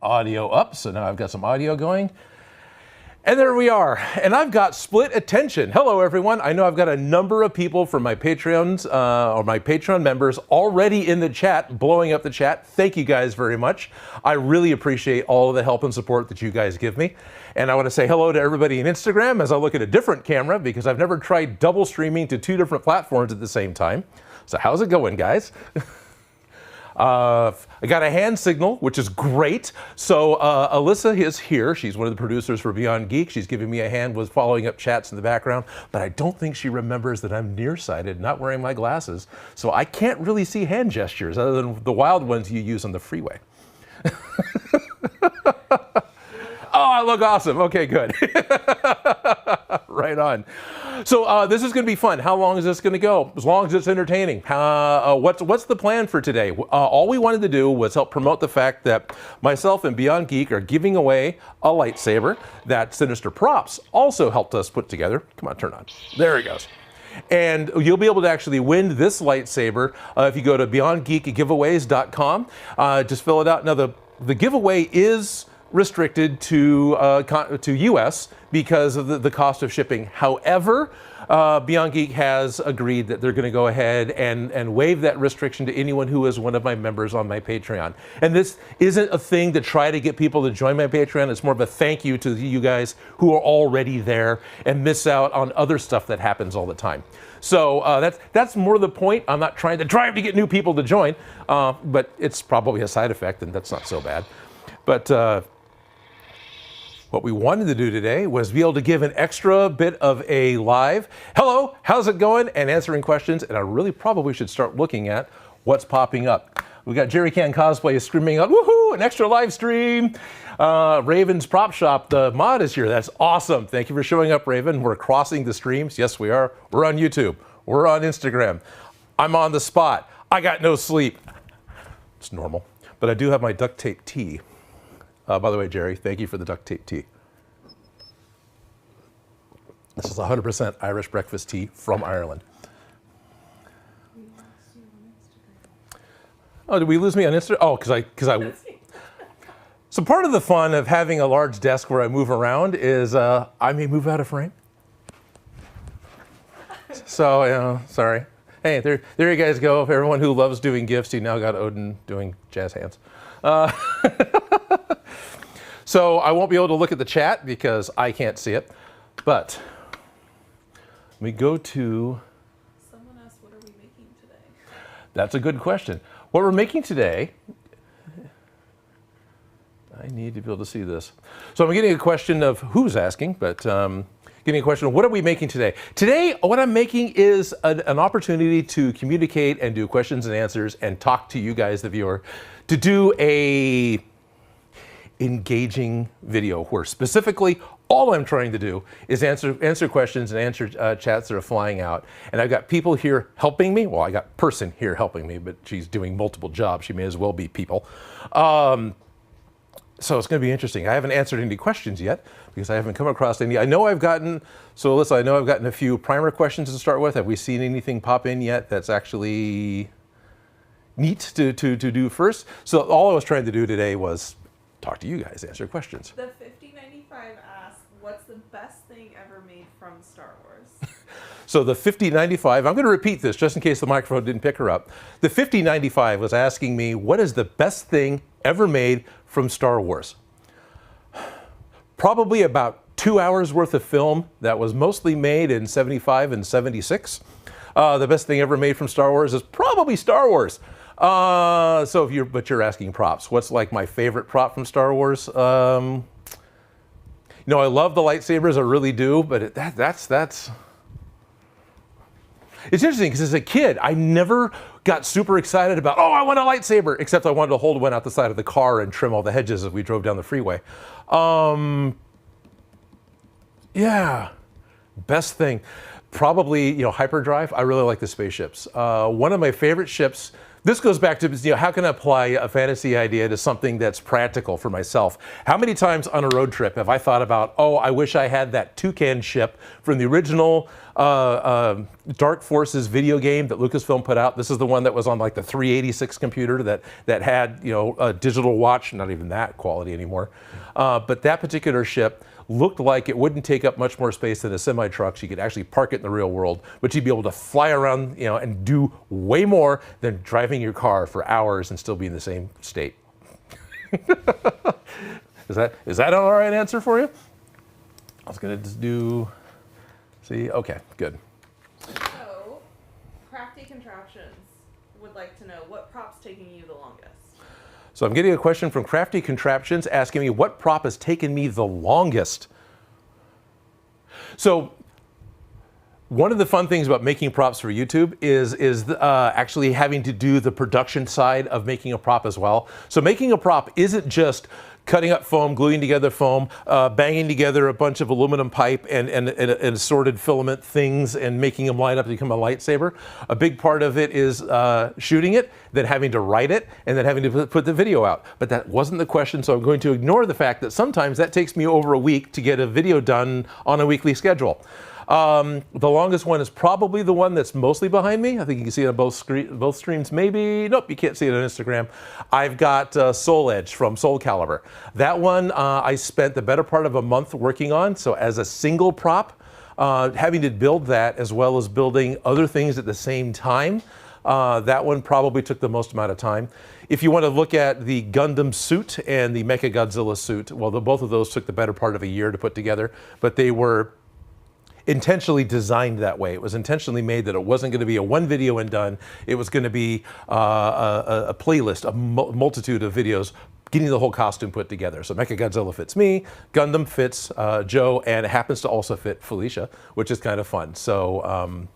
audio up, so now I've got some audio going. And there we are. And I've got split attention. Hello, everyone. I know I've got a number of people from my Patreons or my Patreon members already in the chat, blowing up the chat. Thank you guys very much. I really appreciate all of the help and support that you guys give me. And I want to say hello to everybody in Instagram as I look at a different camera because I've never tried double streaming to 2 different platforms at the same time. So how's it going, guys? I got a hand signal, which is great. So Alyssa is here. She's one of the producers for Beyond Geek. She's giving me a hand with following up chats in the background, but I don't think she remembers that I'm nearsighted, not wearing my glasses. So I can't really see hand gestures other than the wild ones you use on the freeway. Oh, I look awesome. Okay, good. Right on. So this is going to be fun. How long is this going to go? As long as it's entertaining. What's the plan for today? All we wanted to do was help promote the fact that myself and Beyond Geek are giving away a lightsaber that Sinister Props also helped us put together. Come on, turn on. There it goes. And you'll be able to actually win this lightsaber if you go to beyondgeekgiveaways.com. Just fill it out. Now, the giveaway is restricted to US because of the cost of shipping. However, Beyond Geek has agreed that they're going to go ahead and waive that restriction to anyone who is one of my members on my Patreon. And this isn't a thing to try to get people to join my Patreon. It's more of a thank you to you guys who are already there and miss out on other stuff that happens all the time. So that's more the point. I'm not trying to drive to get new people to join, but it's probably a side effect, and that's not so bad. But what we wanted to do today was be able to give an extra bit of a live, hello, how's it going, and answering questions. And I really probably should start looking at what's popping up. We got Jerry Can Cosplay screaming out, woohoo, an extra live stream. Raven's Prop Shop, the mod is here. That's awesome. Thank you for showing up, Raven. We're crossing the streams. Yes, we are. We're on YouTube. We're on Instagram. I'm on the spot. I got no sleep. It's normal. But I do have my duct tape tea. By the way, Jerry, thank you for the duct tape tea. This is 100% Irish breakfast tea from Ireland. Oh, did we lose me on Instagram? Oh, because I. So part of the fun of having a large desk where I move around is I may move out of frame. So, sorry. Hey, there you guys go. Everyone who loves doing gifts, you now got Odin doing jazz hands. So I won't be able to look at the chat because I can't see it. But we go to... Someone asked, what are we making today? That's a good question. What we're making today... I need to be able to see this. So I'm getting a question of who's asking, but getting a question of what are we making today? Today, what I'm making is an opportunity to communicate and do questions and answers and talk to you guys, the viewer, to do a engaging video where specifically all I'm trying to do is answer questions and answer chats that are flying out. And I've got people here helping me. Well, I got person here helping me, but she's doing multiple jobs. She may as well be people. So it's going to be interesting. I haven't answered any questions yet because I haven't come across any. I know I've gotten, so Alyssa, I know I've gotten a few primer questions to start with. Have we seen anything pop in yet that's actually neat to do first? So all I was trying to do today was talk to you guys, answer questions. The 5095 asks, what's the best thing ever made from Star Wars? So the 5095, I'm going to repeat this just in case the microphone didn't pick her up. The 5095 was asking me, what is the best thing ever made from Star Wars? Probably about 2 hours worth of film that was mostly made in 75 and 76. The best thing ever made from Star Wars is probably Star Wars. So but you're asking props. What's like my favorite prop from Star Wars? I love the lightsabers, I really do, but that's it's interesting because as a kid, I never got super excited about, oh, I want a lightsaber, except I wanted to hold one out the side of the car and trim all the hedges as we drove down the freeway. Yeah, best thing. Probably, hyperdrive. I really like the spaceships. One of my favorite ships This goes back to, how can I apply a fantasy idea to something that's practical for myself? How many times on a road trip have I thought about, oh, I wish I had that toucan ship from the original Dark Forces video game that Lucasfilm put out. This is the one that was on like the 386 computer that had, a digital watch, not even that quality anymore. But that particular ship looked like it wouldn't take up much more space than a semi-truck. So you could actually park it in the real world, but you'd be able to fly around, and do way more than driving your car for hours and still be in the same state. Is that an all right answer for you? I was gonna just do, see, okay, good. So, Crafty Contraptions would like to know what prop's taking you the longest. So I'm getting a question from Crafty Contraptions asking me what prop has taken me the longest. So one of the fun things about making props for YouTube is actually having to do the production side of making a prop as well. So making a prop isn't just cutting up foam, gluing together foam, banging together a bunch of aluminum pipe and assorted filament things and making them line up to become a lightsaber. A big part of it is shooting it, then having to write it, and then having to put the video out. But that wasn't the question, so I'm going to ignore the fact that sometimes that takes me over a week to get a video done on a weekly schedule. The longest one is probably the one that's mostly behind me. I think you can see it on both streams. Maybe, nope, you can't see it on Instagram. I've got Soul Edge from Soul Calibur. That one I spent the better part of a month working on. So as a single prop, having to build that as well as building other things at the same time, that one probably took the most amount of time. If you want to look at the Gundam suit and the Mechagodzilla suit, well, both of those took the better part of a year to put together, but they were intentionally designed that way. It was intentionally made that it wasn't going to be a one video and done. It was going to be a playlist, a multitude of videos getting the whole costume put together. So Mechagodzilla fits me, Gundam fits Joe, and it happens to also fit Felicia, which is kind of fun. So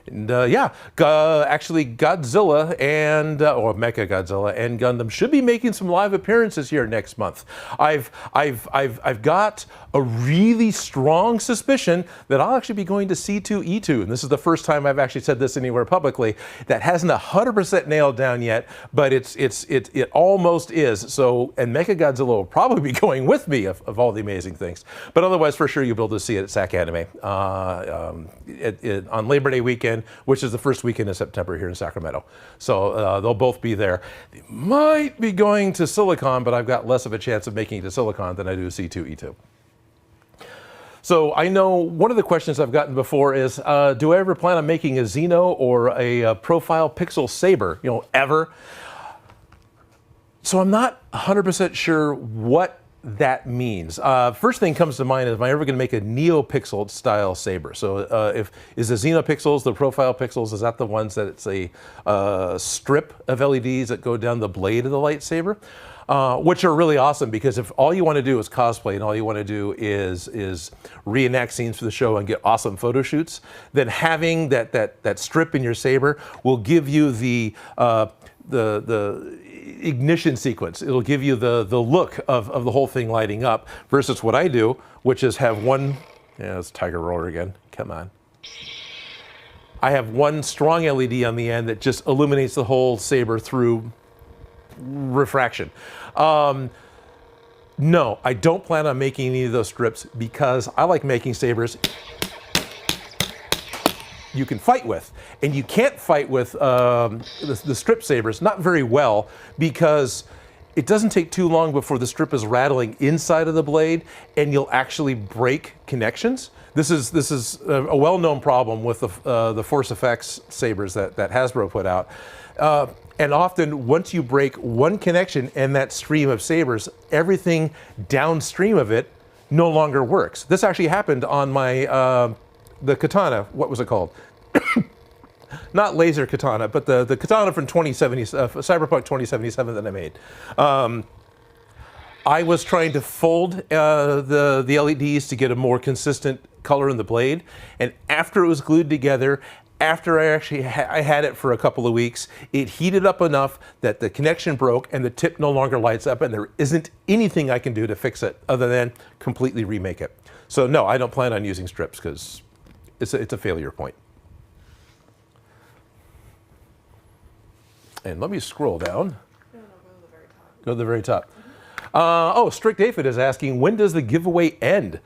actually Godzilla and or Mechagodzilla and Gundam should be making some live appearances here next month. I've got a really strong suspicion that I'll actually be going to C2E2, and this is the first time I've actually said this anywhere publicly. That hasn't 100% nailed down yet, but it almost is. So, and Mechagodzilla will probably be going with me of all the amazing things. But otherwise, for sure, you'll be able to see it at SAC Anime on Labor Day weekend, which is the first weekend in September here in Sacramento. So they'll both be there. They might be going to Silicon, but I've got less of a chance of making it to Silicon than I do C2E2. So I know one of the questions I've gotten before is, do I ever plan on making a Xeno or a profile pixel saber, ever? So I'm not 100% sure what that means. First thing comes to mind is, am I ever going to make a NeoPixel style saber? So is the Xenopixels, the profile pixels, is that the ones that it's a strip of LEDs that go down the blade of the lightsaber? Which are really awesome, because if all you want to do is cosplay and all you want to do is reenact scenes for the show and get awesome photo shoots, then having that strip in your saber will give you the ignition sequence. It'll give you the look of the whole thing lighting up, versus what I do, which is have one, it's Tiger Roller again, come on. I have one strong LED on the end that just illuminates the whole saber through refraction. No, I don't plan on making any of those strips, because I like making sabers you can fight with. And you can't fight with the strip sabers, not very well, because it doesn't take too long before the strip is rattling inside of the blade and you'll actually break connections. This is a well-known problem with the Force Effects sabers that Hasbro put out. And often, once you break one connection in that stream of sabers, everything downstream of it no longer works. This actually happened on my the katana. What was it called? Not laser katana, but the katana from Cyberpunk 2077 that I made. I was trying to fold the LEDs to get a more consistent color in the blade, and after it was glued together, after I actually I had it for a couple of weeks, it heated up enough that the connection broke and the tip no longer lights up, and there isn't anything I can do to fix it other than completely remake it. So no, I don't plan on using strips, because it's a failure point. And let me scroll down. No, go to the very top. Go to the very top. Oh, Strict Aphid is asking, when does the giveaway end?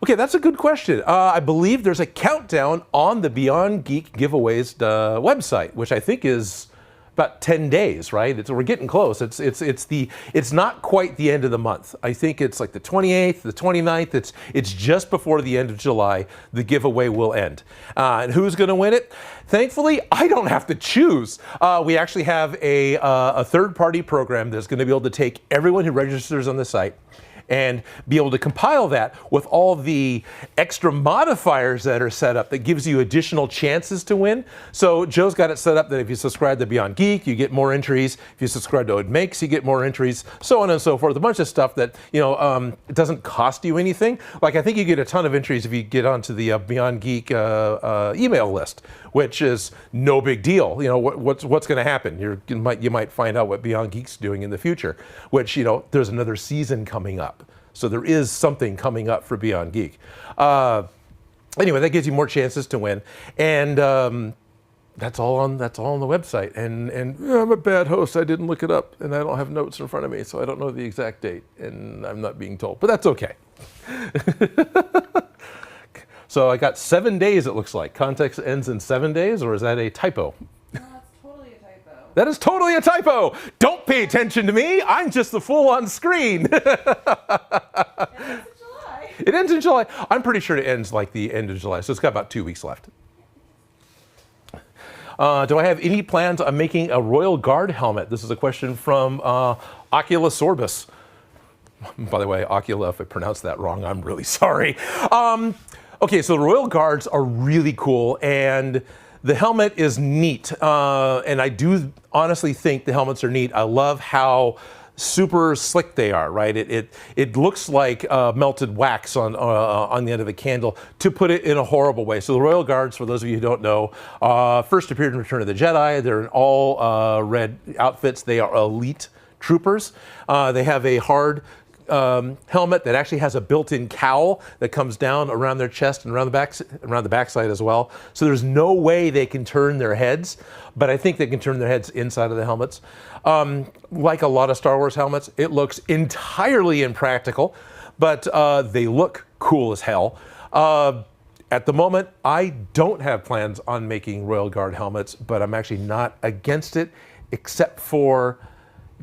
Okay, that's a good question. I believe there's a countdown on the Beyond Geek giveaways website, which I think is about 10 days, right? We're getting close. It's not quite the end of the month. I think it's like the 28th, the 29th. It's just before the end of July. The giveaway will end. And who's going to win it? Thankfully, I don't have to choose. We actually have a third-party program that's going to be able to take everyone who registers on the site and be able to compile that with all the extra modifiers that are set up that gives you additional chances to win. So Joe's got it set up that if you subscribe to Beyond Geek, you get more entries. If you subscribe to Odin Makes, you get more entries, so on and so forth. A bunch of stuff that, it doesn't cost you anything. Like, I think you get a ton of entries if you get onto the Beyond Geek email list, which is no big deal. What's going to happen? You might find out what Beyond Geek's doing in the future, which, there's another season coming up. So there is something coming up for Beyond Geek. Anyway, that gives you more chances to win. And that's all on the website. And I'm a bad host. I didn't look it up, and I don't have notes in front of me, so I don't know the exact date, and I'm not being told. But that's okay. So I got 7 days, it looks like. Context ends in 7 days, or is that a typo? No, that's totally a typo. That is totally a typo. Don't pay attention to me. I'm just the fool on screen. It ends in July. It ends in July. I'm pretty sure it ends like the end of July, so it's got about 2 weeks left. Do I have any plans on making a Royal Guard helmet? This is a question from Ocula Sorbus. By the way, Ocula, if I pronounced that wrong, I'm really sorry. Okay, so the Royal Guards are really cool, and the helmet is neat. And I do honestly think the helmets are neat. I love how super slick they are, right? It looks like melted wax on the end of a candle, to put it in a horrible way. So the Royal Guards, for those of you who don't know, first appeared in Return of the Jedi. They're in all red outfits. They are elite troopers. They have a hard helmet that actually has a built-in cowl that comes down around their chest and around the backside as well. So there's no way they can turn their heads, but I think they can turn their heads inside of the helmets. Like a lot of Star Wars helmets, it looks entirely impractical, but they look cool as hell. At the moment, I don't have plans on making Royal Guard helmets, but I'm actually not against it, except for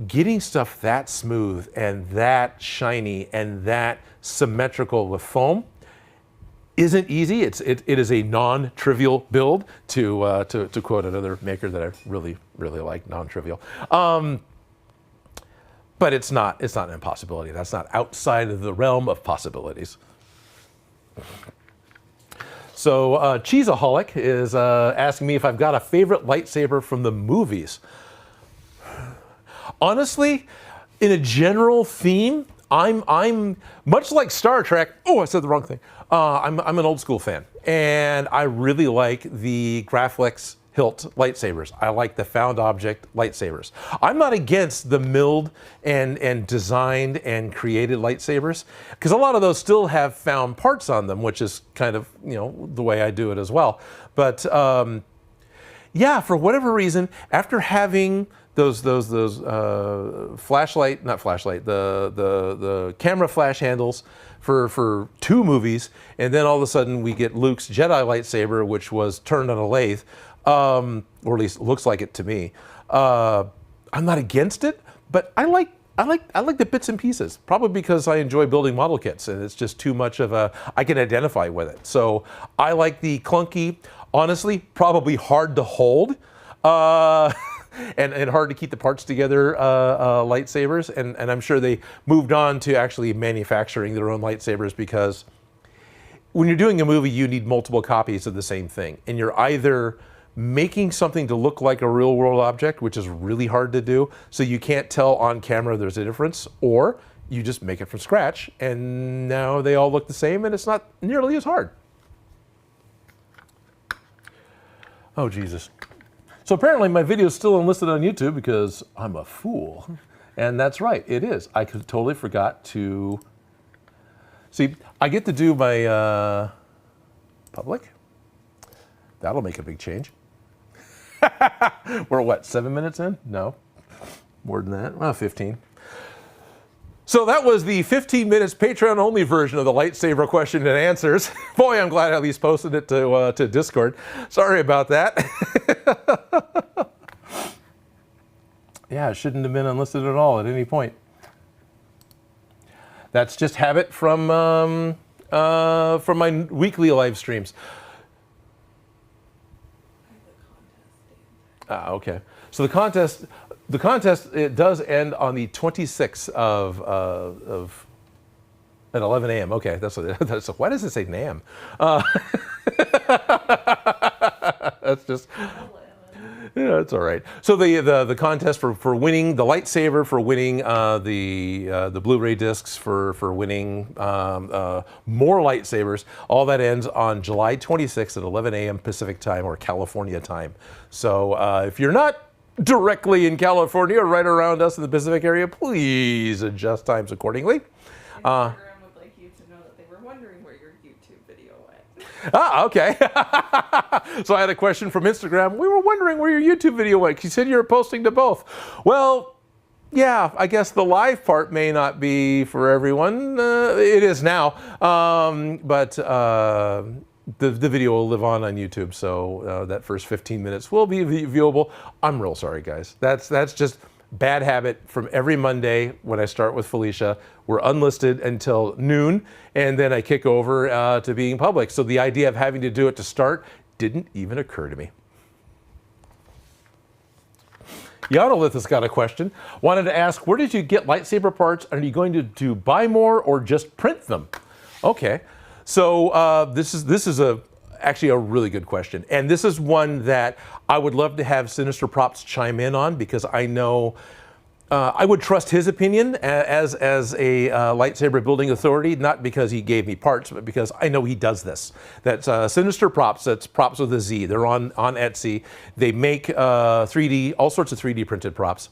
getting stuff that smooth and that shiny and that symmetrical with foam isn't easy. It is a non-trivial build, to quote another maker that I really like, non-trivial. But it's not an impossibility. That's not outside of the realm of possibilities. So Cheeseaholic is asking me if I've got a favorite lightsaber from the movies. Honestly, in a general theme, I'm much like Star Trek. Oh, I said the wrong thing. I'm an old school fan, and I really like the Graflex hilt lightsabers. I like the found object lightsabers. I'm not against the milled and designed and created lightsabers, because a lot of those still have found parts on them, which is kind of the way I do it as well. But yeah, for whatever reason, after having those flashlight, not flashlight, the camera flash handles for 2 movies, and then all of a sudden we get Luke's Jedi lightsaber, which was turned on a lathe, or at least looks like it to me. I'm not against it, but I like the bits and pieces, probably because I enjoy building model kits, and it's just too much of I can identify with it. So I like the clunky, honestly, probably hard to hold, and hard to keep the parts together lightsabers. And I'm sure they moved on to actually manufacturing their own lightsabers, because when you're doing a movie, you need multiple copies of the same thing. And you're either making something to look like a real world object, which is really hard to do, so you can't tell on camera there's a difference, or you just make it from scratch, and now they all look the same, and it's not nearly as hard. Oh, Jesus. So apparently my video is still unlisted on YouTube because I'm a fool. And that's right, it is. I totally forgot to... See, I get to do my public. That'll make a big change. We're what, 7 minutes in? No, more than that. Well, 15. So that was the 15 minutes Patreon only version of the lightsaber question and answers. Boy, I'm glad I at least posted it to Discord. Sorry about that. Yeah, it shouldn't have been unlisted at all at any point. That's just habit from my weekly live streams. Okay. So the contest, it does end on the 26th of at 11 a.m. Okay, that's why does it say NAM? That's just. Yeah, it's all right. So the contest for winning the lightsaber, for winning the Blu-ray discs, for winning more lightsabers, all that ends on July 26th at 11 a.m. Pacific time or California time. So if you're not directly in California or right around us in the Pacific area, please adjust times accordingly. Instagram would like you to know that they were wondering where your YouTube video went. Ah, okay. So I had a question from Instagram. We were wondering where your YouTube video went. You said you were posting to both. Well, yeah, I guess the live part may not be for everyone. It is now, but the video will live on YouTube. So that first 15 minutes will be viewable. I'm real sorry, guys. That's just bad habit from every Monday when I start with Felicia. We're unlisted until noon, and then I kick over to being public. So the idea of having to do it to start didn't even occur to me. Yanolith has got a question. Wanted to ask, where did you get lightsaber parts? Are you going to buy more or just print them? Okay, so this is actually a really good question, and this is one that I would love to have Sinister Props chime in on, because I know I would trust his opinion as a lightsaber building authority, not because he gave me parts, but because I know he does this. That's Sinister Props. That's Props with a Z. They're on Etsy. They make 3D, all sorts of 3D printed props.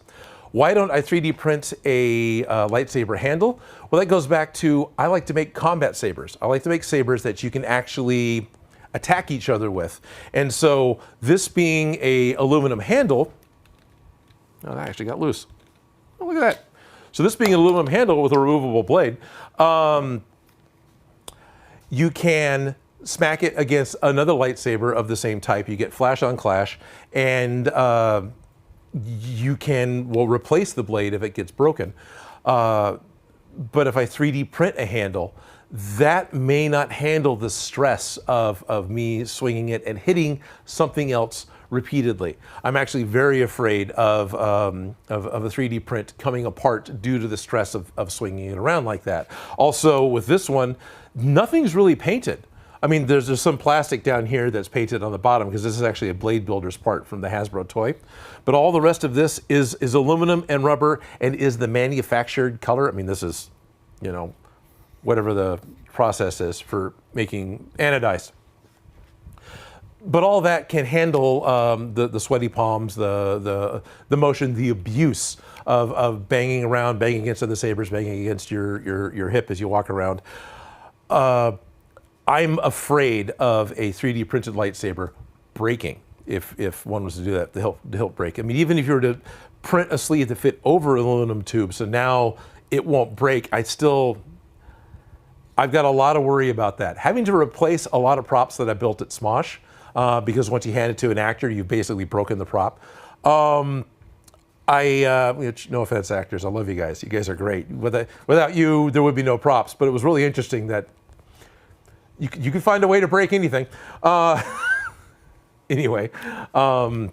Why don't I 3D print a lightsaber handle? Well, that goes back to, I like to make combat sabers. I like to make sabers that you can actually attack each other with. And so this being a aluminum handle, oh, that actually got loose. Oh, look at that. So this being an aluminum handle with a removable blade, you can smack it against another lightsaber of the same type. You get flash on clash, and you can, well, replace the blade if it gets broken. But if I 3D print a handle, that may not handle the stress of me swinging it and hitting something else repeatedly. I'm actually very afraid of a 3D print coming apart due to the stress of swinging it around like that. Also, with this one, nothing's really painted. I mean, there's some plastic down here that's painted on the bottom, because this is actually a blade builder's part from the Hasbro toy. But all the rest of this is aluminum and rubber and is the manufactured color. I mean, this is, you know, whatever the process is for making anodized. But all that can handle the sweaty palms, the motion, the abuse of banging around, banging against other sabers, banging against your hip as you walk around. I'm afraid of a 3D printed lightsaber breaking if one was to do that, the hilt break. I mean, even if you were to print a sleeve to fit over an aluminum tube, so now it won't break, I've got a lot of worry about that. Having to replace a lot of props that I built at Smosh, because once you hand it to an actor, you've basically broken the prop. No offense, actors, I love you guys. You guys are great. Without you, there would be no props. But it was really interesting that you can find a way to break anything. Anyway, so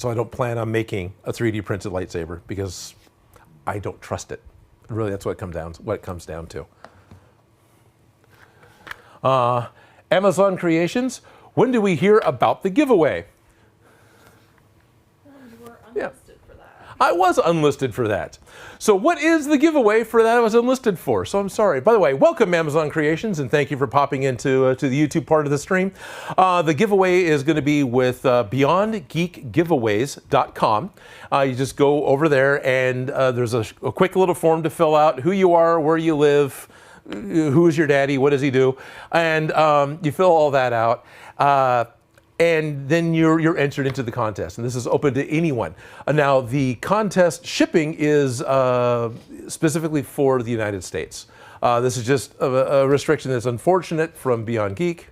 I don't plan on making a 3D printed lightsaber because I don't trust it. Really, that's what it comes down to. Amazon Creations, when do we hear about the giveaway? You were unlisted for that. I was unlisted for that. So what is the giveaway for that I was unlisted for? So I'm sorry. By the way, welcome Amazon Creations, and thank you for popping into to the YouTube part of the stream. The giveaway is going to be with BeyondGeekGiveaways.com. You just go over there, and there's a quick little form to fill out: who you are, where you live, who is your daddy, what does he do, and you fill all that out. and then you're entered into the contest, and this is open to anyone. Now, the contest shipping is specifically for the United States. This is just a restriction that's unfortunate from Beyond Geek.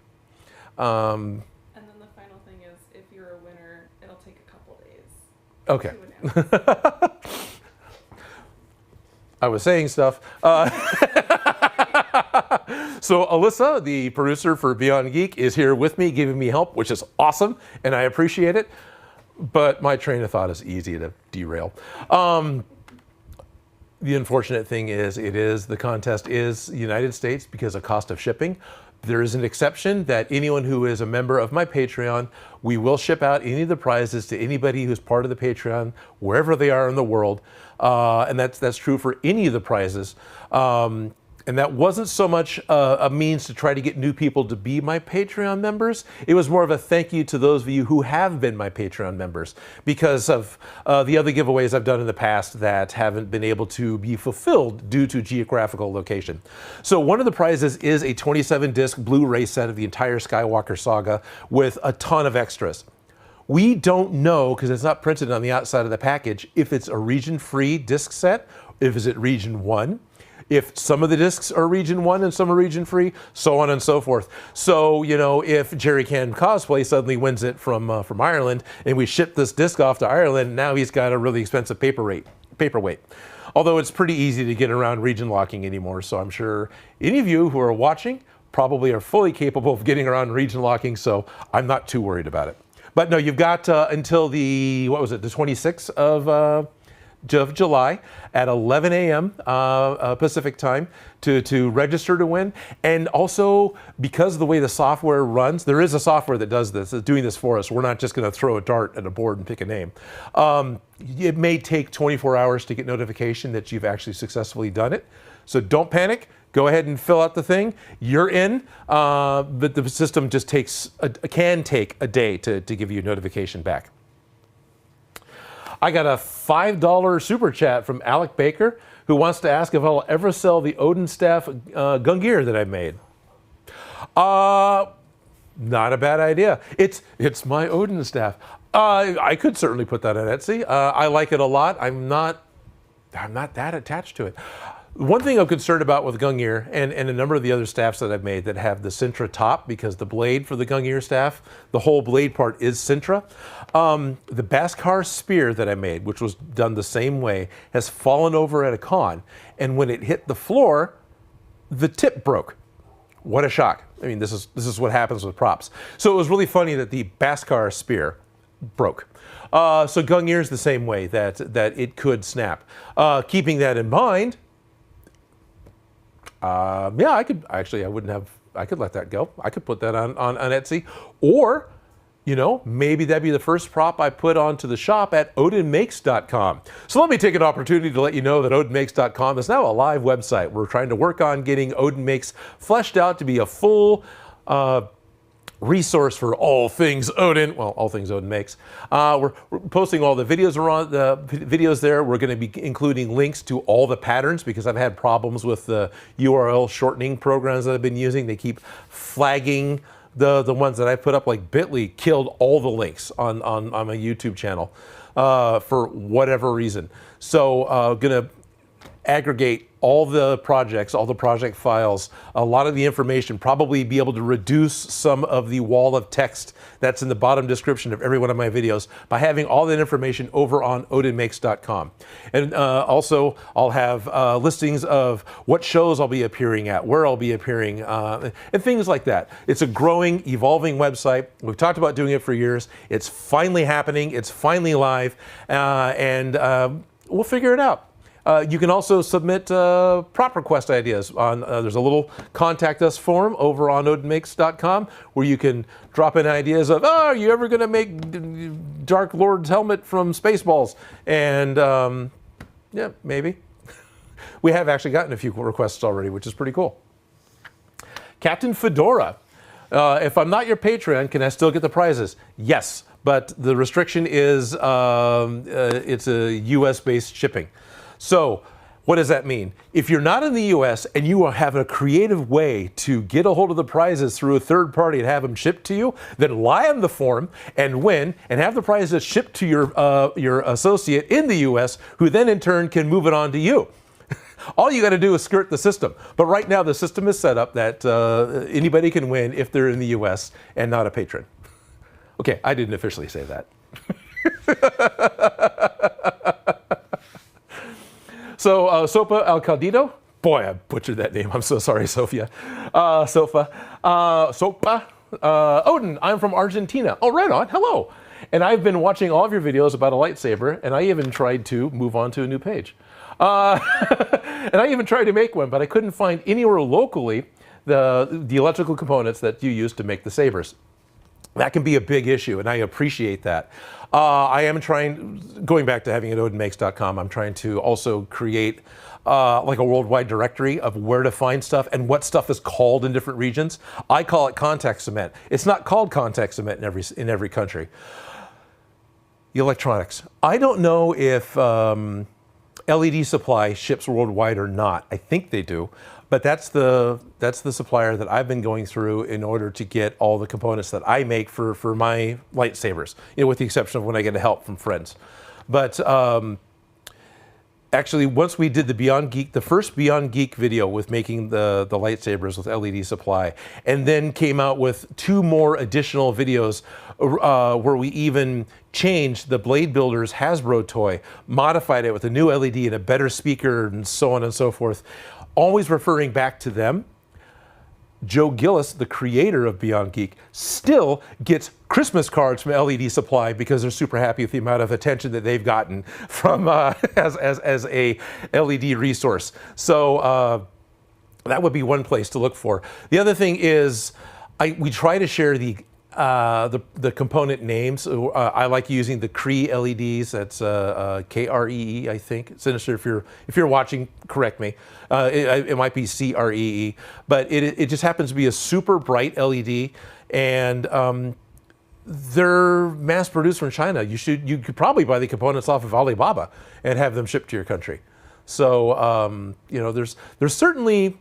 And then the final thing is, if you're a winner, it'll take a couple days. Okay. To announce. I was saying stuff. So Alyssa, the producer for Beyond Geek, is here with me, giving me help, which is awesome, and I appreciate it. But my train of thought is easy to derail. The unfortunate thing is, the contest is United States because of cost of shipping. There is an exception that anyone who is a member of my Patreon, we will ship out any of the prizes to anybody who's part of the Patreon, wherever they are in the world. And that's true for any of the prizes. And that wasn't so much a means to try to get new people to be my Patreon members. It was more of a thank you to those of you who have been my Patreon members because of the other giveaways I've done in the past that haven't been able to be fulfilled due to geographical location. So one of the prizes is a 27-disc Blu-ray set of the entire Skywalker saga with a ton of extras. We don't know, because it's not printed on the outside of the package, if it's a region-free disc set, if it's at region 1, if some of the discs are region 1 and some are region free, so on and so forth. So, you know, if Jerry Can Cosplay suddenly wins it from Ireland and we ship this disc off to Ireland, now he's got a really expensive paperweight. Although it's pretty easy to get around region locking anymore, so I'm sure any of you who are watching probably are fully capable of getting around region locking, so I'm not too worried about it. But no, you've got until the 26th of July at 11 a.m. Pacific time to register to win. And also, because of the way the software runs, there is a software that does this, that's doing this for us. We're not just going to throw a dart at a board and pick a name. It may take 24 hours to get notification that you've actually successfully done it. So don't panic. Go ahead and fill out the thing. You're in, but the system just can take a day to give you a notification back. I got a $5 super chat from Alec Baker, who wants to ask if I'll ever sell the Odin staff Gungear that I made. Not a bad idea. It's my Odin staff. I could certainly put that on Etsy. I like it a lot. I'm not that attached to it. One thing I'm concerned about with Gungear and a number of the other staffs that I've made that have the Sintra top, because the blade for the Gungear staff, the whole blade part is Sintra. The Beskar spear that I made, which was done the same way, has fallen over at a con. And when it hit the floor, the tip broke. What a shock. I mean, this is what happens with props. So it was really funny that the Beskar spear broke. So Gungear is the same way, that it could snap. Keeping that in mind, yeah, I could actually. I could let that go. I could put that on Etsy, or, you know, maybe that'd be the first prop I put onto the shop at odinmakes.com. So let me take an opportunity to let you know that odinmakes.com is now a live website. We're trying to work on getting Odin Makes fleshed out to be a full resource for all things Odin. Well, all things Odin Makes. We're posting all the videos around the videos there. We're going to be including links to all the patterns because I've had problems with the URL shortening programs that I've been using. They keep flagging the ones that I put up, like Bitly killed all the links on my YouTube channel for whatever reason. So gonna aggregate all the projects, all the project files, a lot of the information, probably be able to reduce some of the wall of text that's in the bottom description of every one of my videos by having all that information over on odinmakes.com. And also, I'll have listings of what shows I'll be appearing at, where I'll be appearing, and things like that. It's a growing, evolving website. We've talked about doing it for years. It's finally happening. It's finally live, and we'll figure it out. You can also submit prop request ideas. There's a little contact us form over on odinmakes.com where you can drop in ideas of, oh, are you ever going to make Dark Lord's helmet from Spaceballs? And yeah, maybe. We have actually gotten a few requests already, which is pretty cool. Captain Fedora, if I'm not your Patreon, can I still get the prizes? Yes, but the restriction is it's a US-based shipping. So What does that mean? If you're not in the US and you have a creative way to get a hold of the prizes through a third party and have them shipped to you, then lie on the form and win and have the prizes shipped to your associate in the US, who then in turn can move it on to you. All you got to do is skirt the system. But right now the system is set up that anybody can win if they're in the US and not a patron. Okay, I didn't officially say that. So, Sopa Al Caldito. Boy, I butchered that name. I'm so sorry, Sophia. Sopa. Odin, I'm from Argentina. Oh, right on. Hello. And I've been watching all of your videos about a lightsaber, and I even tried to move on to a new page. And I even tried to make one, but I couldn't find anywhere locally the electrical components that you use to make the sabers. That can be a big issue, and I appreciate that. I am trying, going back to having it at odinmakes.com, I'm trying to also create like a worldwide directory of where to find stuff and what stuff is called in different regions. I call it contact cement. It's not called contact cement in every country. The electronics. I don't know if LED supply ships worldwide or not. I think they do. But that's the supplier that I've been going through in order to get all the components that I make for my lightsabers, with the exception of when I get help from friends. But actually, once we did the first Beyond Geek video with making the lightsabers with LED supply, and then came out with 2 more additional videos where we even changed the Blade Builders Hasbro toy, modified it with a new LED and a better speaker and so on and so forth. Always referring back to them, Joe Gillis, the creator of Beyond Geek, still gets Christmas cards from LED Supply because they're super happy with the amount of attention that they've gotten from as a LED resource. So that would be one place to look for. The other thing is we try to share the component names. I like using the Cree LEDs. That's Kree, I think. Sinister, if you're watching, correct me. It might be Cree, but it just happens to be a super bright LED, and they're mass produced from China. You could probably buy the components off of Alibaba and have them shipped to your country. So there's certainly.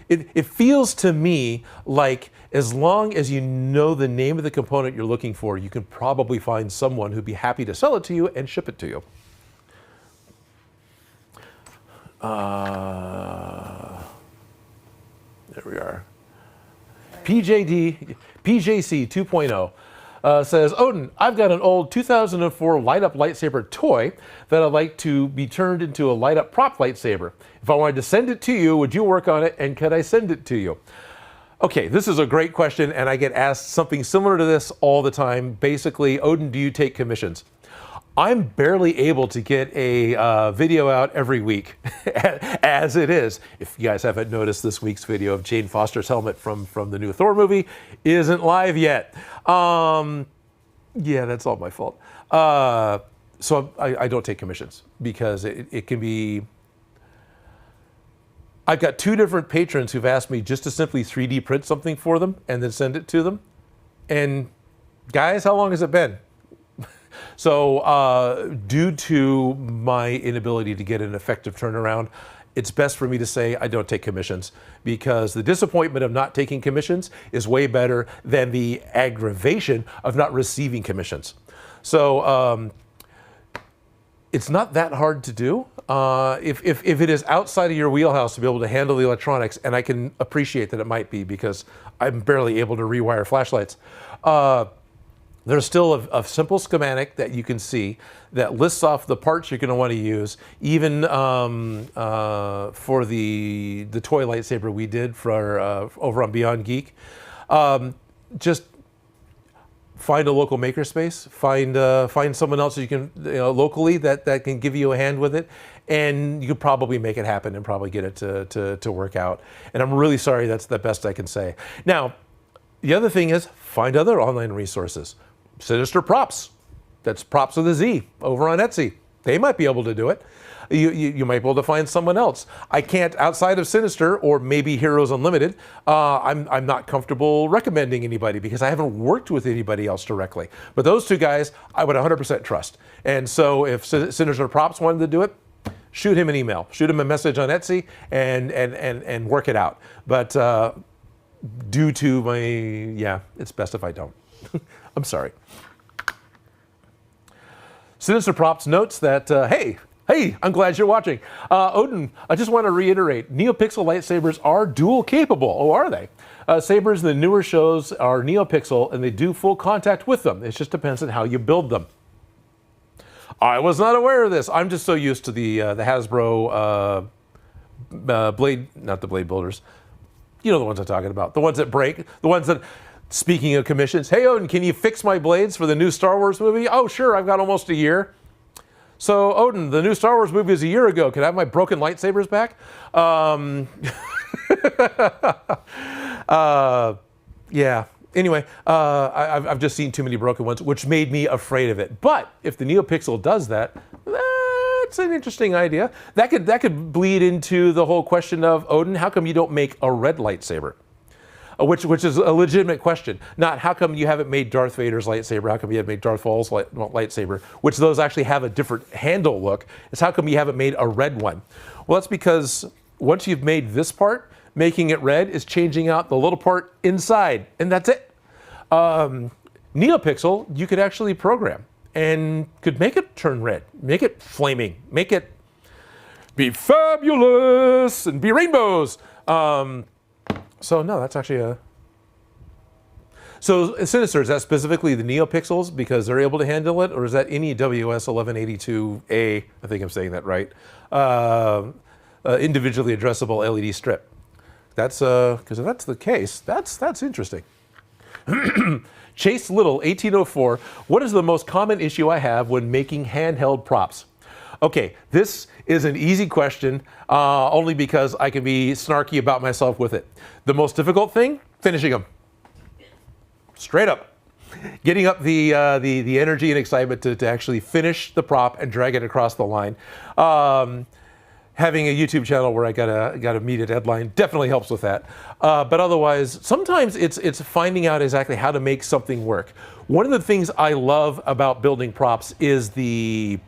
It feels to me like as long as you know the name of the component you're looking for, you can probably find someone who'd be happy to sell it to you and ship it to you. There we are. PJC 2.0. Says, Odin, I've got an old 2004 light-up lightsaber toy that I'd like to be turned into a light-up prop lightsaber. If I wanted to send it to you, would you work on it, and could I send it to you? Okay, this is a great question, and I get asked something similar to this all the time. Basically, Odin, do you take commissions? I'm barely able to get a video out every week, as it is. If you guys haven't noticed, this week's video of Jane Foster's helmet from the new Thor movie isn't live yet. Yeah, that's all my fault. So I don't take commissions because it can be... I've got 2 different patrons who've asked me just to simply 3D print something for them and then send it to them. And guys, how long has it been? So due to my inability to get an effective turnaround, it's best for me to say I don't take commissions, because the disappointment of not taking commissions is way better than the aggravation of not receiving commissions. So it's not that hard to do. If it is outside of your wheelhouse to be able to handle the electronics, and I can appreciate that it might be because I'm barely able to rewire flashlights, there's still a simple schematic that you can see that lists off the parts you're going to want to use. Even for the toy lightsaber we did for over on Beyond Geek, just find a local makerspace. Find someone else you can locally that can give you a hand with it, and you could probably make it happen and probably get it to work out. And I'm really sorry, that's the best I can say. Now, the other thing is find other online resources. Sinister Props, that's Props with a Z, over on Etsy. They might be able to do it. You might be able to find someone else. I can't, outside of Sinister or maybe Heroes Unlimited, I'm not comfortable recommending anybody because I haven't worked with anybody else directly. But those 2 guys, I would 100% trust. And so if Sinister Props wanted to do it, shoot him an email, shoot him a message on Etsy, and work it out. But due to my, it's best if I don't. I'm sorry. Sinister Props notes that, hey, I'm glad you're watching. Odin, I just want to reiterate, NeoPixel lightsabers are dual capable. Oh, are they? Sabers in the newer shows are NeoPixel, and they do full contact with them. It just depends on how you build them. I was not aware of this. I'm just so used to the Hasbro blade, not the blade builders. You know the ones I'm talking about. The ones that break, the ones that, speaking of commissions, hey Odin, can you fix my blades for the new Star Wars movie? Oh, sure, I've got almost a year. So Odin, the new Star Wars movie is a year ago. Can I have my broken lightsabers back? Yeah. Anyway, I've just seen too many broken ones, which made me afraid of it. But if the NeoPixel does that, that's an interesting idea. That could bleed into the whole question of, Odin, how come you don't make a red lightsaber? Which is a legitimate question. Not how come you haven't made Darth Vader's lightsaber, how come you haven't made Darth Maul's lightsaber, which those actually have a different handle look. It's how come you haven't made a red one? Well, that's because once you've made this part, making it red is changing out the little part inside, and that's it. NeoPixel, you could actually program and could make it turn red, make it flaming, make it be fabulous and be rainbows. So no, that's actually a... So Sinister, is that specifically the NeoPixels because they're able to handle it, or is that any WS1182A, I think I'm saying that right, individually addressable LED strip? That's, because if that's the case, that's interesting. Chase Little, 1804, what is the most common issue I have when making handheld props? Okay, this is an easy question, only because I can be snarky about myself with it. The most difficult thing, finishing them. Straight up. Getting up the energy and excitement to actually finish the prop and drag it across the line. Having a YouTube channel where I gotta meet a deadline definitely helps with that. But otherwise, sometimes it's finding out exactly how to make something work. One of the things I love about building props is the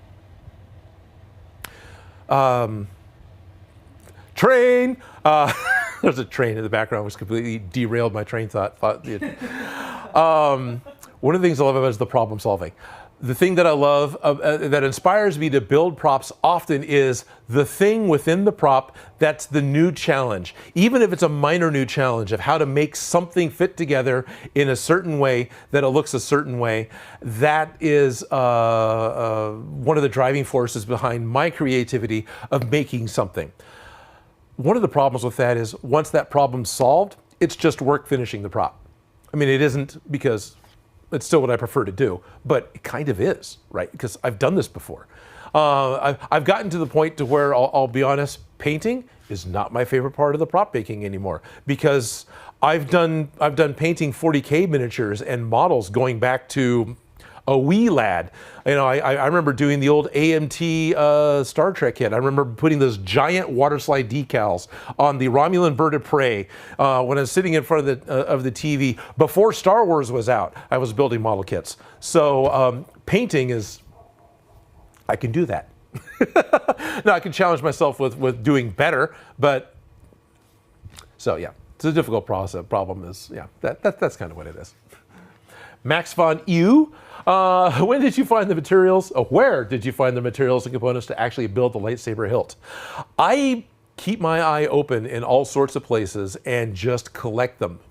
train. There's a train in the background, which completely derailed my train thought. One of the things I love about it is the problem solving. The thing that I love, that inspires me to build props often is the thing within the prop that's the new challenge. Even if it's a minor new challenge of how to make something fit together in a certain way that it looks a certain way, that is one of the driving forces behind my creativity of making something. One of the problems with that is once that problem's solved, it's just work finishing the prop. I mean, it isn't because it's still what I prefer to do, but it kind of is, right? Because I've done this before. I've gotten to the point to where I'll be honest, painting is not my favorite part of the prop making anymore because I've done painting 40K miniatures and models going back to a wee lad. You know, I remember doing the old AMT Star Trek kit. I remember putting those giant water slide decals on the Romulan bird of prey when I was sitting in front of the TV. Before Star Wars was out, I was building model kits. So painting is, I can do that. Now I can challenge myself with doing better, but so yeah, it's a difficult process. Problem is, yeah, that's kind of what it is. Max von Ew, when did you find the materials? Where did you find the materials and components to actually build the lightsaber hilt? I keep my eye open in all sorts of places and just collect them,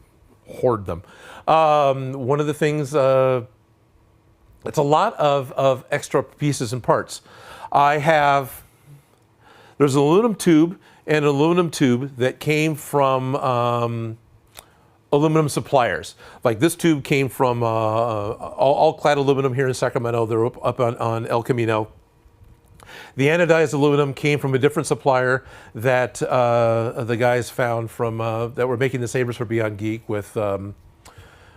hoard them. One of the things, it's a lot of extra pieces and parts. There's an aluminum tube and an aluminum tube that came from aluminum suppliers. Like this tube came from all clad aluminum here in Sacramento. They're up on El Camino. The anodized aluminum came from a different supplier that the guys found from that were making the sabers for Beyond Geek with that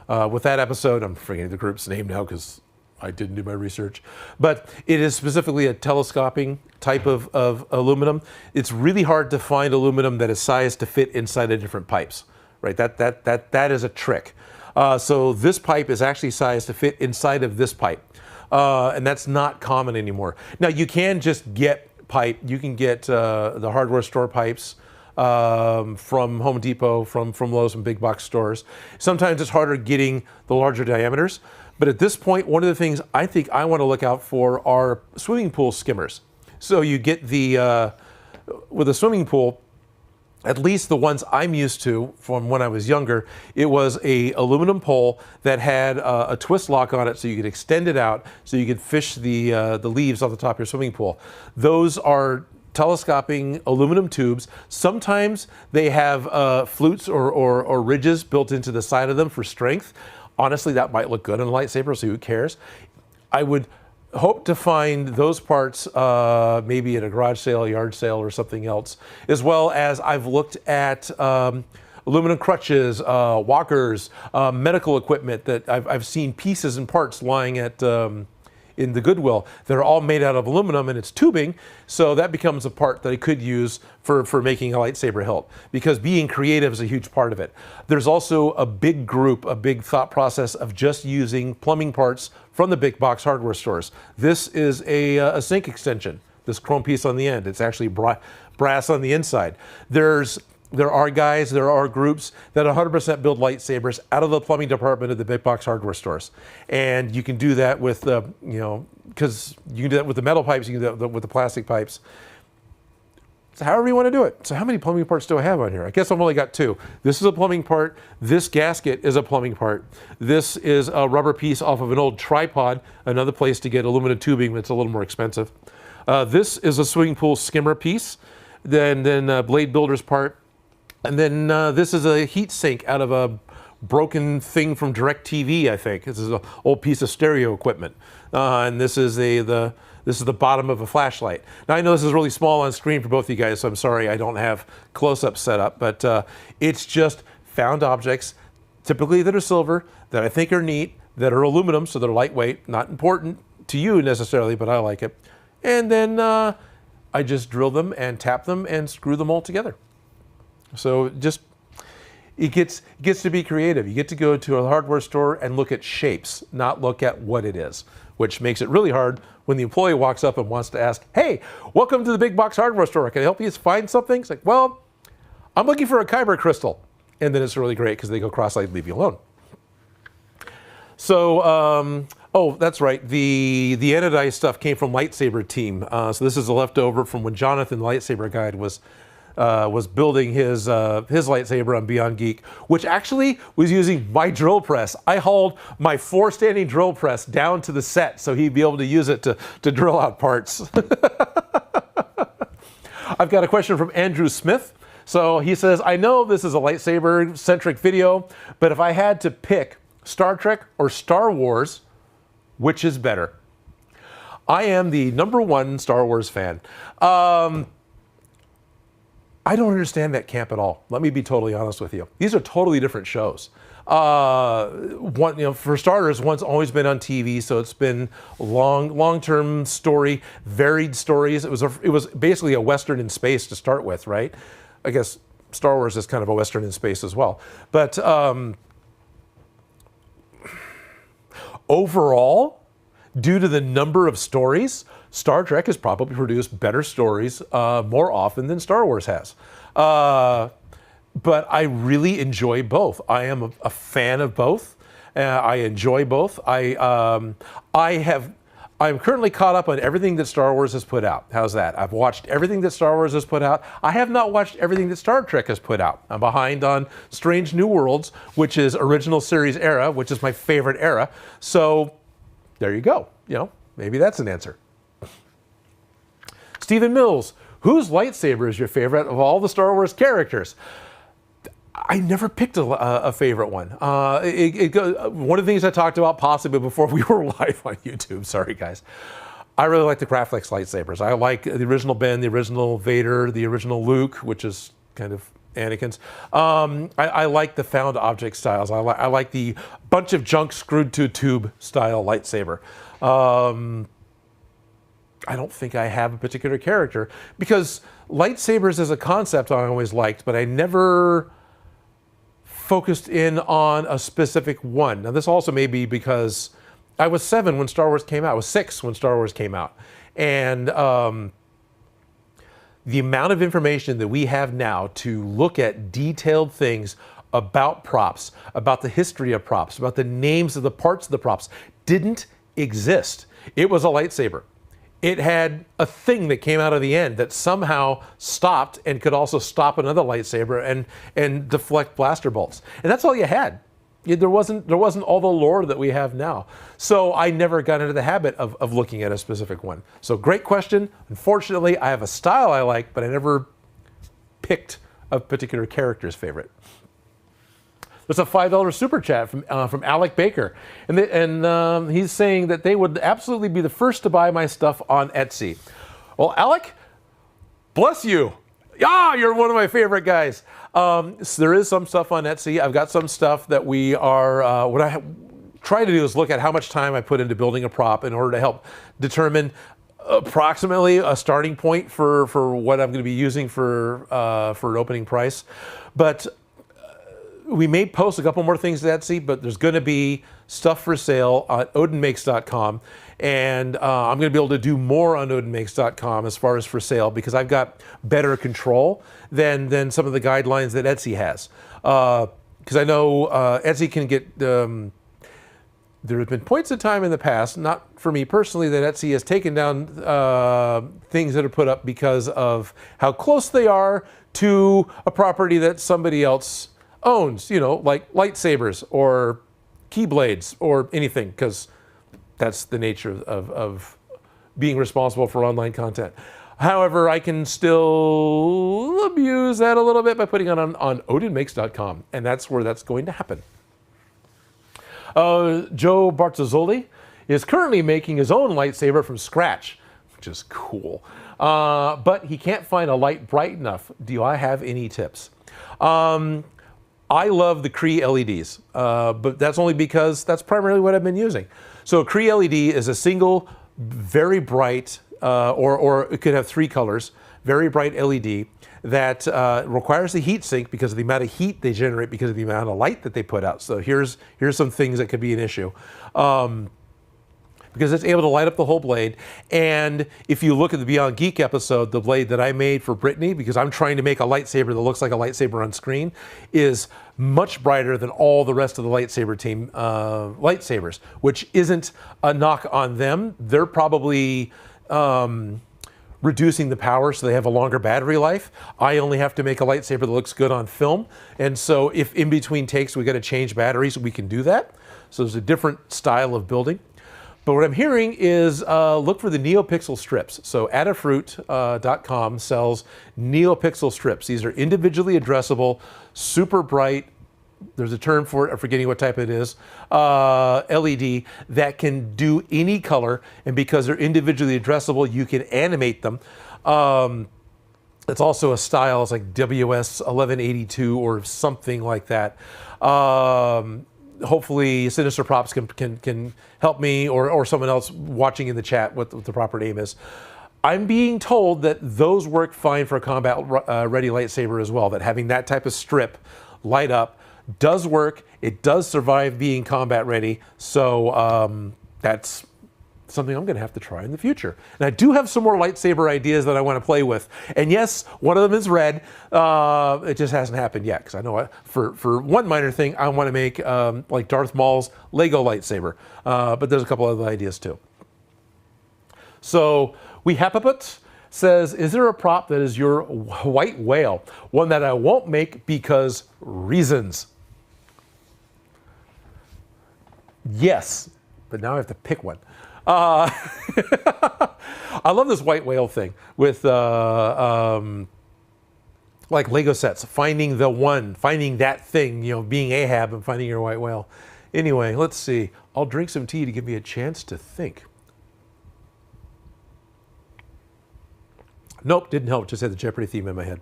episode. I'm forgetting the group's name now because I didn't do my research. But it is specifically a telescoping type of aluminum. It's really hard to find aluminum that is sized to fit inside of different pipes. Right, that is a trick. So this pipe is actually sized to fit inside of this pipe, and that's not common anymore. Now you can just get pipe, you can get the hardware store pipes from Home Depot, from Lowe's and big box stores. Sometimes it's harder getting the larger diameters. But at this point, one of the things I think I want to look out for are swimming pool skimmers. So you get the, with a swimming pool, at least the ones I'm used to from when I was younger, it was a aluminum pole that had a twist lock on it so you could extend it out so you could fish the leaves off the top of your swimming pool. Those are telescoping aluminum tubes. Sometimes they have flutes or ridges built into the side of them for strength. Honestly, that might look good on a lightsaber, so who cares? I would hope to find those parts maybe at a garage sale, a yard sale, or something else, as well as I've looked at aluminum crutches, walkers, medical equipment that I've seen pieces and parts lying at in the Goodwill that are all made out of aluminum, and it's tubing, so that becomes a part that I could use for making a lightsaber hilt, because being creative is a huge part of it. There's also a big group, a big thought process of just using plumbing parts from the big box hardware stores. This is a sink extension, this chrome piece on the end. It's actually brass on the inside. There are groups that 100% build lightsabers out of the plumbing department of the big box hardware stores. And you can do that with the, because you can do that with the metal pipes, you can do that with the plastic pipes. So however you want to do it. So how many plumbing parts do I have on here? I guess I've only got two. This is a plumbing part. This gasket is a plumbing part. This is a rubber piece off of an old tripod, another place to get aluminum tubing that's a little more expensive. This is a swimming pool skimmer piece. Then blade builder's part. And then this is a heat sink out of a broken thing from DirecTV, I think. This is an old piece of stereo equipment. And this is the bottom of a flashlight. Now I know this is really small on screen for both of you guys, so I'm sorry I don't have close-up set up, but it's just found objects, typically that are silver, that I think are neat, that are aluminum, so they're lightweight, not important to you necessarily, but I like it. And then I just drill them and tap them and screw them all together. So it gets to be creative. You get to go to a hardware store and look at shapes, not look at what it is, which makes it really hard when the employee walks up and wants to ask, hey, welcome to the big box hardware store. Can I help you find something? It's like, well, I'm looking for a kyber crystal. And then it's really great because they go cross-eyed, leave you alone. So, oh, that's right. The anodized stuff came from Lightsaber team. So this is a leftover from when Jonathan, the Lightsaber guide, was building his lightsaber on Beyond Geek, which actually was using my drill press. I hauled my 4-standing drill press down to the set so he'd be able to use it to drill out parts. I've got a question from Andrew Smith. So he says, I know this is a lightsaber-centric video, but if I had to pick Star Trek or Star Wars, which is better? I am the #1 Star Wars fan. I don't understand that camp at all. Let me be totally honest with you. These are totally different shows. For starters, one's always been on TV, so it's been long-term story, varied stories. It was basically a Western in space to start with, right? I guess Star Wars is kind of a Western in space as well. But overall, due to the number of stories, Star Trek has probably produced better stories more often than Star Wars has. But I really enjoy both. I am a fan of both. I enjoy both. I'm currently caught up on everything that Star Wars has put out. How's that? I've watched everything that Star Wars has put out. I have not watched everything that Star Trek has put out. I'm behind on Strange New Worlds, which is original series era, which is my favorite era. So there you go. Maybe that's an answer. Stephen Mills, whose lightsaber is your favorite of all the Star Wars characters? I never picked a favorite one. One of the things I talked about possibly before we were live on YouTube, sorry guys, I really like the Graflex lightsabers. I like the original Ben, the original Vader, the original Luke, which is kind of Anakin's. I like the found object styles. I like the bunch of junk screwed to a tube style lightsaber. I don't think I have a particular character because lightsabers as a concept I always liked, but I never focused in on a specific one. Now this also may be because I was 7 when Star Wars came out. I was 6 when Star Wars came out. And the amount of information that we have now to look at detailed things about props, about the history of props, about the names of the parts of the props, didn't exist. It was a lightsaber. It had a thing that came out of the end that somehow stopped and could also stop another lightsaber and deflect blaster bolts. And that's all you had. There wasn't all the lore that we have now. So I never got into the habit of looking at a specific one. So great question. Unfortunately, I have a style I like, but I never picked a particular character's favorite. There's a $5 super chat from Alec Baker. And he's saying that they would absolutely be the first to buy my stuff on Etsy. Well, Alec, bless you. Yeah, you're one of my favorite guys. So there is some stuff on Etsy. I've got some stuff that we are, what I try to do is look at how much time I put into building a prop in order to help determine approximately a starting point for what I'm going to be using for an opening price. But we may post a couple more things to Etsy, but there's going to be stuff for sale on odinmakes.com. And I'm going to be able to do more on odinmakes.com as far as for sale because I've got better control than some of the guidelines that Etsy has. Because I know Etsy can get, there have been points in time in the past, not for me personally, that Etsy has taken down things that are put up because of how close they are to a property that somebody else owns, you know, like lightsabers or keyblades or anything, because that's the nature of being responsible for online content. However, I can still abuse that a little bit by putting it on odinmakes.com, and that's where that's going to happen. Joe Bartazzoli is currently making his own lightsaber from scratch, which is cool. But he can't find a light bright enough. Do I have any tips? I love the Cree LEDs, but that's only because that's primarily what I've been using. So a Cree LED is a single, very bright, or it could have 3 colors, very bright LED that requires a heat sink because of the amount of heat they generate because of the amount of light that they put out. So here's some things that could be an issue. Because it's able to light up the whole blade. And if you look at the Beyond Geek episode, the blade that I made for Brittany, because I'm trying to make a lightsaber that looks like a lightsaber on screen, is much brighter than all the rest of the lightsaber team lightsabers, which isn't a knock on them. They're probably reducing the power so they have a longer battery life. I only have to make a lightsaber that looks good on film. And so if in between takes we got to change batteries, we can do that. So there's a different style of building. But what I'm hearing is look for the NeoPixel strips. So Adafruit.com sells NeoPixel strips. These are individually addressable, super bright, there's a term for it, I'm forgetting what type it is, LED that can do any color. And because they're individually addressable, you can animate them. It's also a style, it's like WS1182 or something like that. Hopefully Sinister Props can help me or someone else watching in the chat what the proper name is. I'm being told that those work fine for a combat ready lightsaber as well, that having that type of strip light up does work. It does survive being combat ready. So that's something I'm going to have to try in the future. And I do have some more lightsaber ideas that I want to play with. And yes, one of them is red. It just hasn't happened yet because I know for one minor thing, I want to make like Darth Maul's Lego lightsaber. But there's a couple other ideas too. So we Hapaput says, is there a prop that is your white whale? One that I won't make because reasons. Yes, but now I have to pick one. I love this white whale thing with like Lego sets, finding the one, finding that thing, you know, being Ahab and finding your white whale. Anyway, let's see. I'll drink some tea to give me a chance to think. Nope, didn't help. Just had the Jeopardy theme in my head.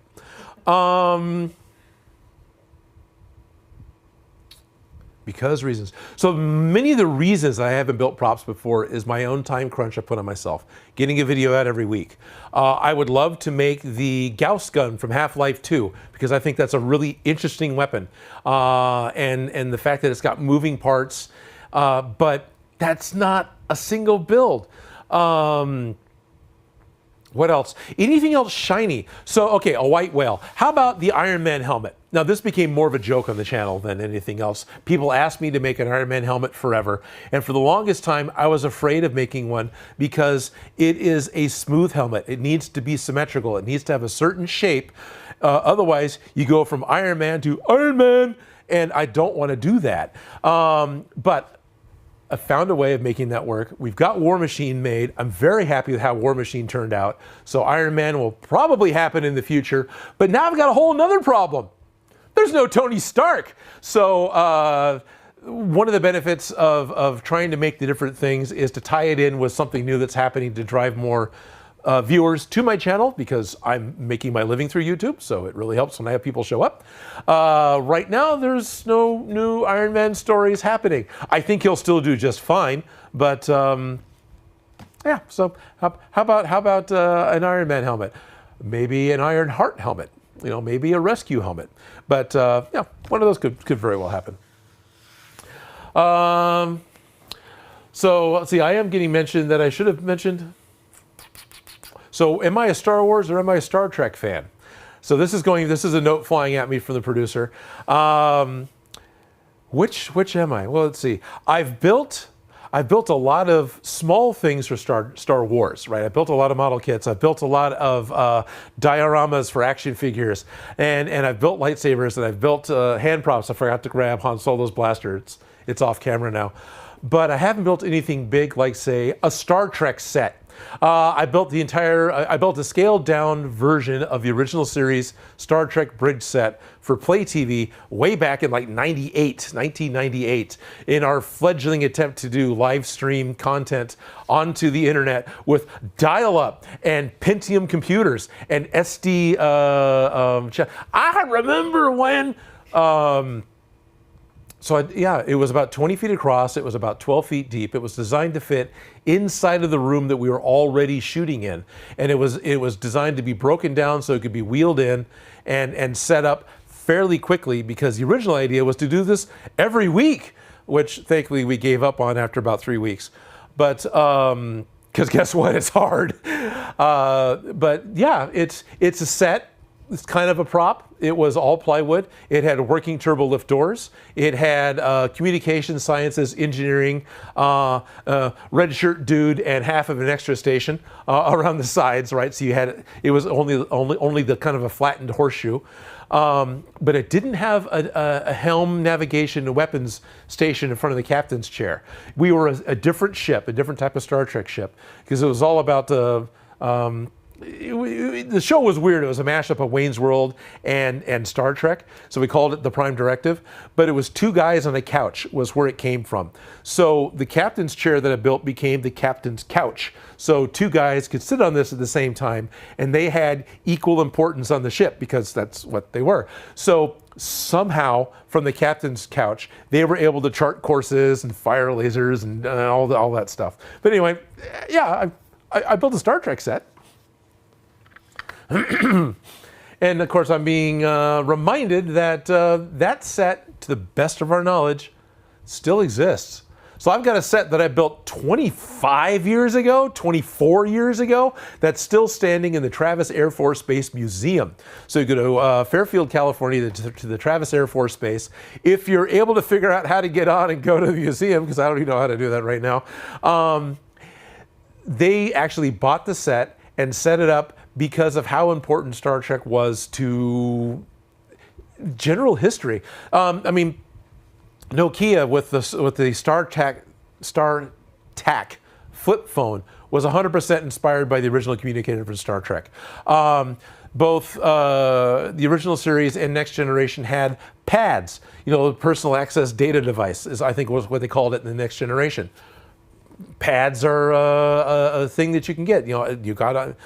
Because reasons. So many of the reasons I haven't built props before is my own time crunch I put on myself. Getting a video out every week. I would love to make the Gauss gun from Half-Life 2 because I think that's a really interesting weapon. And the fact that it's got moving parts, but that's not a single build. What else? Anything else shiny? So, okay, a white whale. How about the Iron Man helmet? Now, this became more of a joke on the channel than anything else. People asked me to make an Iron Man helmet forever, and for the longest time, I was afraid of making one because it is a smooth helmet. It needs to be symmetrical. It needs to have a certain shape. Otherwise, you go from Iron Man to Iron Man, and I don't want to do that. But I found a way of making that work. We've got War Machine made. I'm very happy with how War Machine turned out. So Iron Man will probably happen in the future. But now I've got a whole nother problem. There's no Tony Stark. So one of the benefits of trying to make the different things is to tie it in with something new that's happening to drive more viewers to my channel, because I'm making my living through YouTube, so it really helps when I have people show up. Right now, there's no new Iron Man stories happening. I think he'll still do just fine, but yeah. So how about an Iron Man helmet? Maybe an Iron Heart helmet. You know, maybe a rescue helmet. But yeah, one of those could very well happen. So let's see. I am getting mentioned that I should have mentioned. So am I a Star Wars or am I a Star Trek fan? So this is a note flying at me from the producer. Which am I? Well, let's see. I've built a lot of small things for Star Wars, right? I built a lot of model kits. I've built a lot of dioramas for action figures, and I've built lightsabers, and I've built hand props. I forgot to grab Han Solo's blaster. It's off camera now. But I haven't built anything big like, say, a Star Trek set. I built a scaled down version of the original series Star Trek bridge set for Play TV way back in like 1998, in our fledgling attempt to do live stream content onto the internet with dial-up and Pentium computers and SD. I remember when. Yeah, it was about 20 feet across. It was about 12 feet deep. It was designed to fit inside of the room that we were already shooting in. And it was designed to be broken down so it could be wheeled in and set up fairly quickly, because the original idea was to do this every week, which thankfully we gave up on after about 3 weeks. But, because guess what? It's hard. But yeah, it's a set. It's kind of a prop. It was all plywood. It had working turbo lift doors. It had communication sciences, engineering, red shirt dude, and half of an extra station around the sides, right? So it was only the kind of a flattened horseshoe. But it didn't have a helm, navigation, and weapons station in front of the captain's chair. We were a different ship, a different type of Star Trek ship, because it was all about the show was weird. It was a mashup of Wayne's World and Star Trek, so we called it the Prime Directive. But it was two guys on a couch was where it came from. So the captain's chair that I built became the captain's couch. So two guys could sit on this at the same time, and they had equal importance on the ship because that's what they were. So somehow, from the captain's couch, they were able to chart courses and fire lasers and all that stuff. But anyway, yeah, I built a Star Trek set. And of course, I'm being reminded that that set, to the best of our knowledge, still exists. So I've got a set that I built 25 years ago, 24 years ago, that's still standing in the Travis Air Force Base Museum. So you go to Fairfield, California, to the Travis Air Force Base. If you're able to figure out how to get on and go to the museum, because I don't even know how to do that right now, they actually bought the set and set it up because of how important Star Trek was to general history. I mean, Nokia with the StarTAC flip phone was 100% inspired by the original communicator from Star Trek. Both the original series and Next Generation had pads. You know, personal access data device is, I think, was what they called it in the Next Generation. Pads are a thing that you can get. You know, you got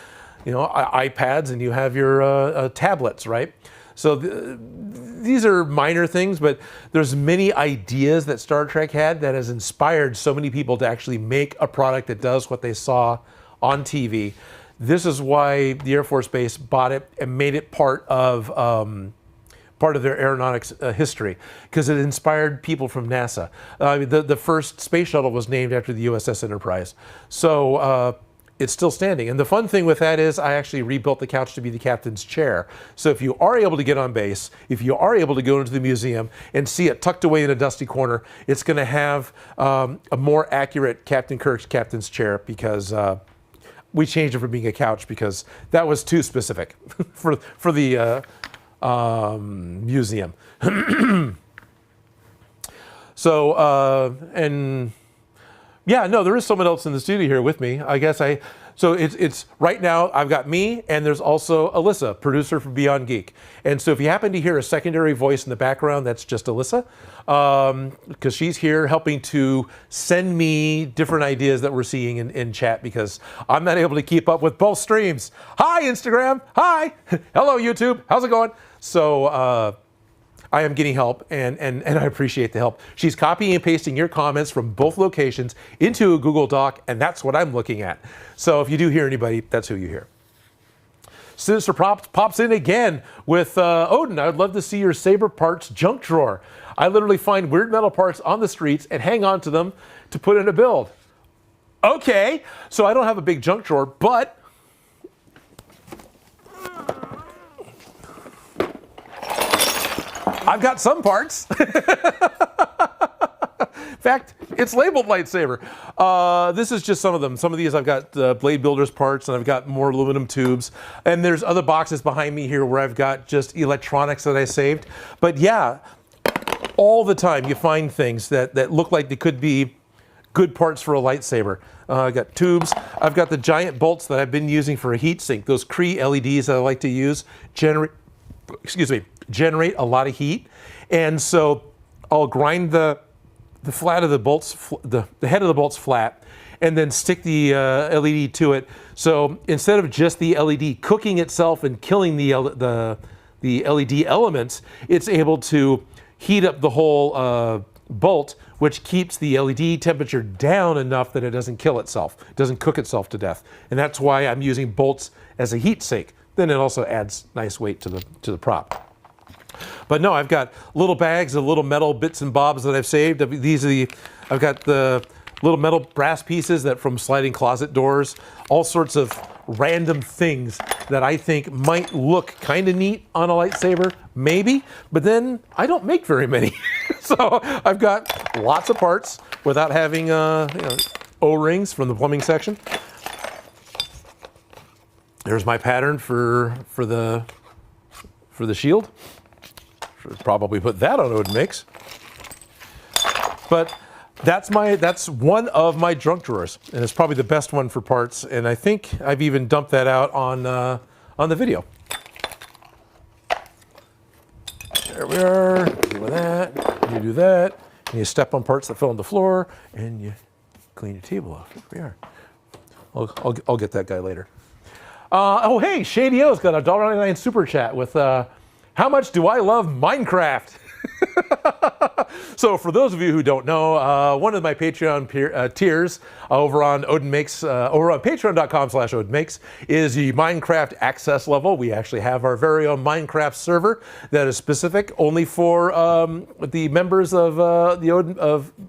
iPads, and you have your tablets, right? So these are minor things, but there's many ideas that Star Trek had that has inspired so many people to actually make a product that does what they saw on TV. This is why the Air Force Base bought it and made it part of their aeronautics history, because it inspired people from NASA. The first space shuttle was named after the USS Enterprise. So it's still standing. And the fun thing with that is I actually rebuilt the couch to be the captain's chair. So if you are able to get on base, if you are able to go into the museum and see it tucked away in a dusty corner, it's going to have a more accurate Captain Kirk's captain's chair, because we changed it from being a couch because that was too specific for the museum. So, and yeah, no, there is someone else in the studio here with me. I guess so it's right now I've got me, and there's also Alyssa, producer for Beyond Geek. And so if you happen to hear a secondary voice in the background, that's just Alyssa, because she's here helping to send me different ideas that we're seeing in chat, because I'm not able to keep up with both streams. Hi, Instagram. Hi. Hello, YouTube. How's it going? So, I am getting help, and I appreciate the help. She's copying and pasting your comments from both locations into a Google Doc, and that's what I'm looking at. So if you do hear anybody, that's who you hear. Sinister pops in again with Odin. I would love to see your Saber parts junk drawer. I literally find weird metal parts on the streets and hang on to them to put in a build. Okay, so I don't have a big junk drawer, but I've got some parts. In fact, it's labeled lightsaber. This is just some of them. Some of these I've got blade builders parts, and I've got more aluminum tubes. And there's other boxes behind me here where I've got just electronics that I saved. But yeah, all the time you find things that look like they could be good parts for a lightsaber. I've got tubes. I've got the giant bolts that I've been using for a heat sink. Those Cree LEDs that I like to use generate a lot of heat. And so I'll grind the flat of the bolts, the head of the bolts flat, and then stick the LED to it. So instead of just the LED cooking itself and killing the LED elements, it's able to heat up the whole bolt, which keeps the LED temperature down enough that it doesn't kill itself, doesn't cook itself to death. And that's why I'm using bolts as a heat sink. Then it also adds nice weight to the prop. But no, I've got little bags of little metal bits and bobs that I've saved. I've got the little metal brass pieces that from sliding closet doors, all sorts of random things that I think might look kind of neat on a lightsaber, maybe, but then I don't make very many. So I've got lots of parts without having O-rings from the plumbing section. There's my pattern for the shield. Should probably put that on Odin Makes. But that's one of my junk drawers, and it's probably the best one for parts. And I think I've even dumped that out on the video. There we are. Do that. You do that. And you step on parts that fell on the floor, and you clean your table off. Here we are. I'll get that guy later. Oh, hey, Shady O's got a $1.99 super chat with, how much do I love Minecraft? So for those of you who don't know, one of my Patreon tiers over on Odin Makes, over on patreon.com/Odin Makes is the Minecraft access level. We actually have our very own Minecraft server that is specific only for the members of the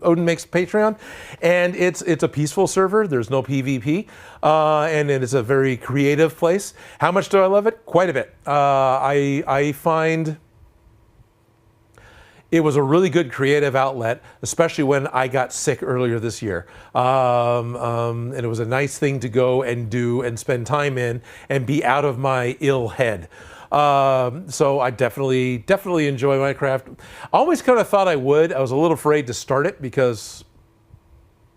Odin Makes Patreon, and it's a peaceful server. There's no PvP, and it is a very creative place. How much do I love it? Quite a bit. I find it was a really good creative outlet, especially when I got sick earlier this year. And it was a nice thing to go and do and spend time in and be out of my ill head. So I definitely enjoy Minecraft. I always kind of thought I would. I was a little afraid to start it because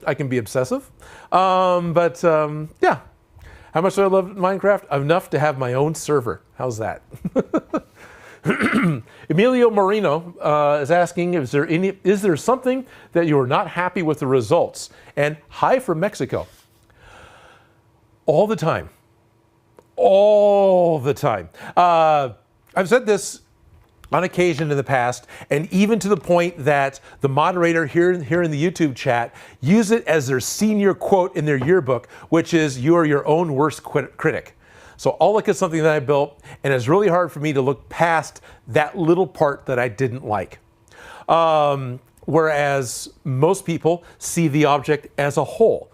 I can be obsessive. Yeah. How much do I love Minecraft? Enough to have my own server. How's that? Emilio Marino is asking, is there something that you are not happy with the results? And hi from Mexico. All the time. All the time. I've said this on occasion in the past, and even to the point that the moderator here in the YouTube chat use it as their senior quote in their yearbook, which is, "You are your own worst critic." So I'll look at something that I built, and it's really hard for me to look past that little part that I didn't like. Whereas most people see the object as a whole.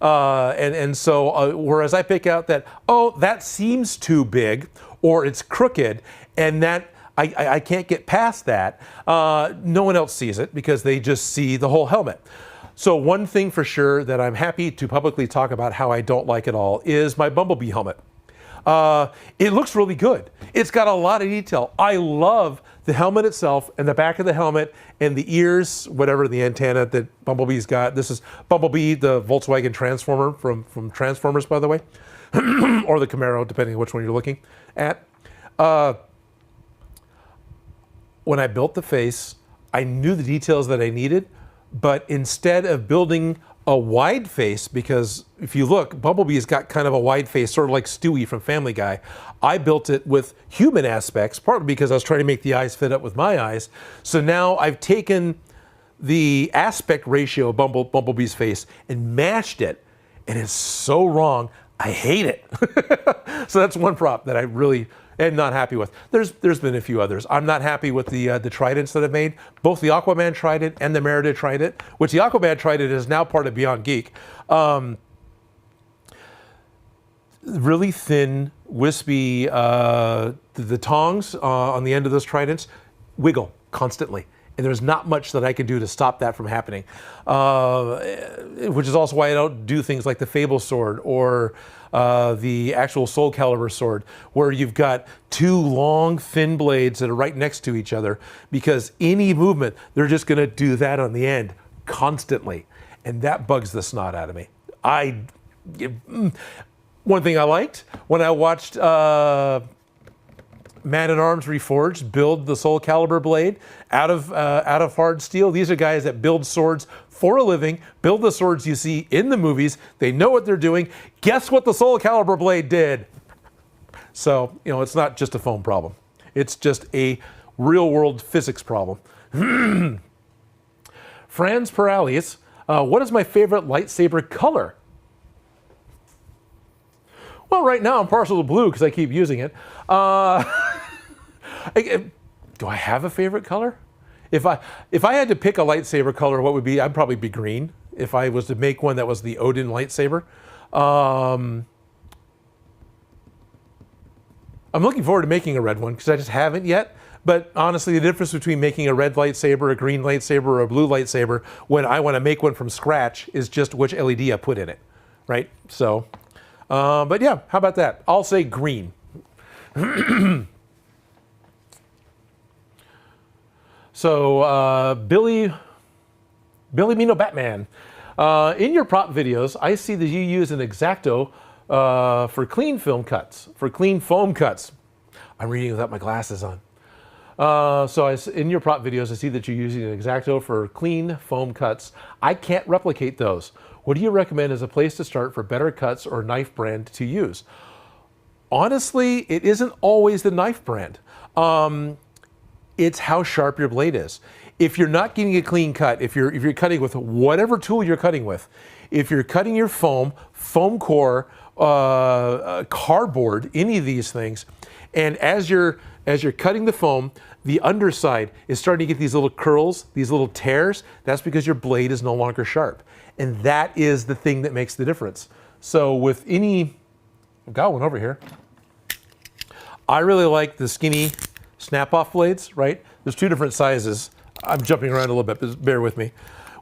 And so, whereas I pick out that, oh, that seems too big, or it's crooked, and that I can't get past that, no one else sees it because they just see the whole helmet. So one thing for sure that I'm happy to publicly talk about how I don't like at all is my Bumblebee helmet. It looks really good. It's got a lot of detail. I love the helmet itself and the back of the helmet and the ears, whatever the antenna that Bumblebee's got. This is Bumblebee, the Volkswagen Transformer from Transformers, by the way, or the Camaro, depending on which one you're looking at. When I built the face, I knew the details that I needed, but instead of building a wide face, because if you look, Bumblebee's got kind of a wide face, sort of like Stewie from Family Guy. I built it with human aspects, partly because I was trying to make the eyes fit up with my eyes. So now I've taken the aspect ratio of Bumblebee's face and mashed it, and it's so wrong. I hate it. So that's one prop that I really am not happy with. There's been a few others. I'm not happy with the tridents that I've made. Both the Aquaman trident and the Merida trident, which the Aquaman trident is now part of Beyond Geek. Really thin, wispy, the tongs on the end of those tridents wiggle constantly. And there's not much that I can do to stop that from happening, which is also why I don't do things like the Fable sword or the actual Soul Calibur sword, where you've got two long, thin blades that are right next to each other, because any movement, they're just going to do that on the end constantly. And that bugs the snot out of me. One thing I liked, when I watched Man-at-Arms Reforged build the Soul Calibur blade out of hard steel. These are guys that build swords for a living, build the swords you see in the movies. They know what they're doing. Guess what the Soul Calibur blade did? So, it's not just a foam problem. It's just a real-world physics problem. Franz Perales, what is my favorite lightsaber color? Well, right now I'm partial to blue because I keep using it. Do I have a favorite color? If I had to pick a lightsaber color, what would be? I'd probably be green. If I was to make one that was the Odin lightsaber. I'm looking forward to making a red one because I just haven't yet. But honestly, the difference between making a red lightsaber, a green lightsaber, or a blue lightsaber when I want to make one from scratch is just which LED I put in it, right? So, but yeah, how about that? I'll say green. So, Billy Mino Batman. In your prop videos, I see that you use an X-Acto for clean film cuts, for clean foam cuts. I'm reading without my glasses on. In your prop videos, I see that you're using an X-Acto for clean foam cuts. I can't replicate those. What do you recommend as a place to start for better cuts or knife brand to use? Honestly, it isn't always the knife brand. It's how sharp your blade is. If you're not getting a clean cut, if you're cutting with whatever tool you're cutting with, if you're cutting your foam core, cardboard, any of these things, and as you're cutting the foam, the underside is starting to get these little curls, these little tears, that's because your blade is no longer sharp. And that is the thing that makes the difference. So with any, I've got one over here. I really like the skinny snap-off blades, right? There's two different sizes. I'm jumping around a little bit, but bear with me.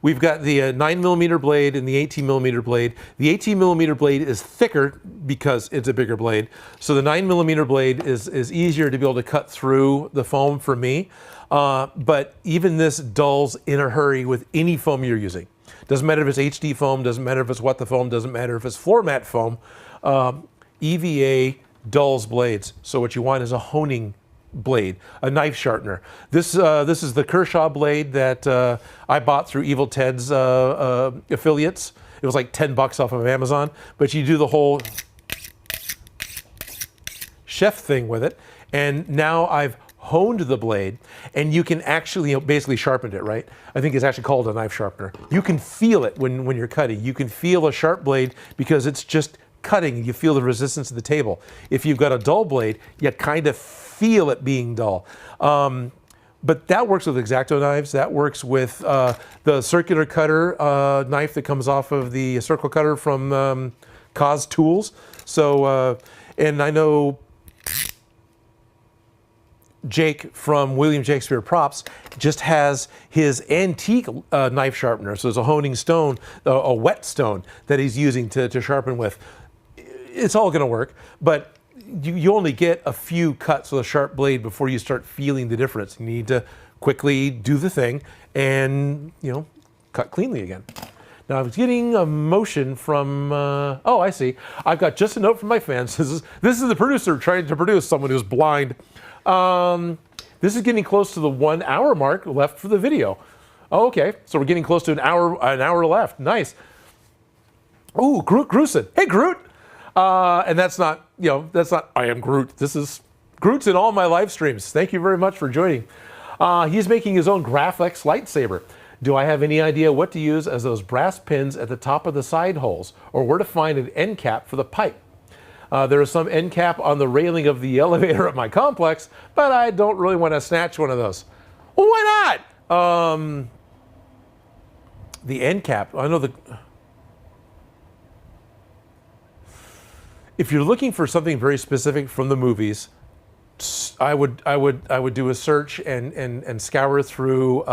We've got the 9mm blade and the 18mm blade. The 18mm blade is thicker because it's a bigger blade. So the 9mm blade is easier to be able to cut through the foam for me. But even this dulls in a hurry with any foam you're using. Doesn't matter if it's HD foam, doesn't matter if it's what the foam, doesn't matter if it's floor mat foam. EVA dulls blades. So what you want is a honing blade, a knife sharpener. This is the Kershaw blade that I bought through Evil Ted's affiliates. It was like $10 off of Amazon, but you do the whole chef thing with it. And now I've honed the blade, and you can actually basically sharpen it, right? I think it's actually called a knife sharpener. You can feel it when you're cutting. You can feel a sharp blade because it's just cutting. You feel the resistance of the table. If you've got a dull blade, you kind of feel it being dull. But that works with X-Acto knives. That works with the circular cutter knife that comes off of the circle cutter from Cause Tools. So, and I know Jake from William Shakespeare Props just has his antique knife sharpener. So there's a honing stone, a whetstone that he's using to sharpen with. It's all going to work, but you only get a few cuts with a sharp blade before you start feeling the difference. You need to quickly do the thing and, cut cleanly again. Now I was getting a motion from, oh, I see. I've got just a note from my fans. This is the producer trying to produce someone who's blind. This is getting close to the 1 hour mark left for the video. Oh, okay, so we're getting close to an hour left. Nice. Ooh, Groot Grusin. Hey, Groot. And that's not, I am Groot. This is Groot's in all my live streams. Thank you very much for joining. He's making his own Graphics lightsaber. Do I have any idea what to use as those brass pins at the top of the side holes, or where to find an end cap for the pipe? There is some end cap on the railing of the elevator at my complex, but I don't really want to snatch one of those. Well, why not? The end cap, I know if you're looking for something very specific from the movies, I would do a search and scour through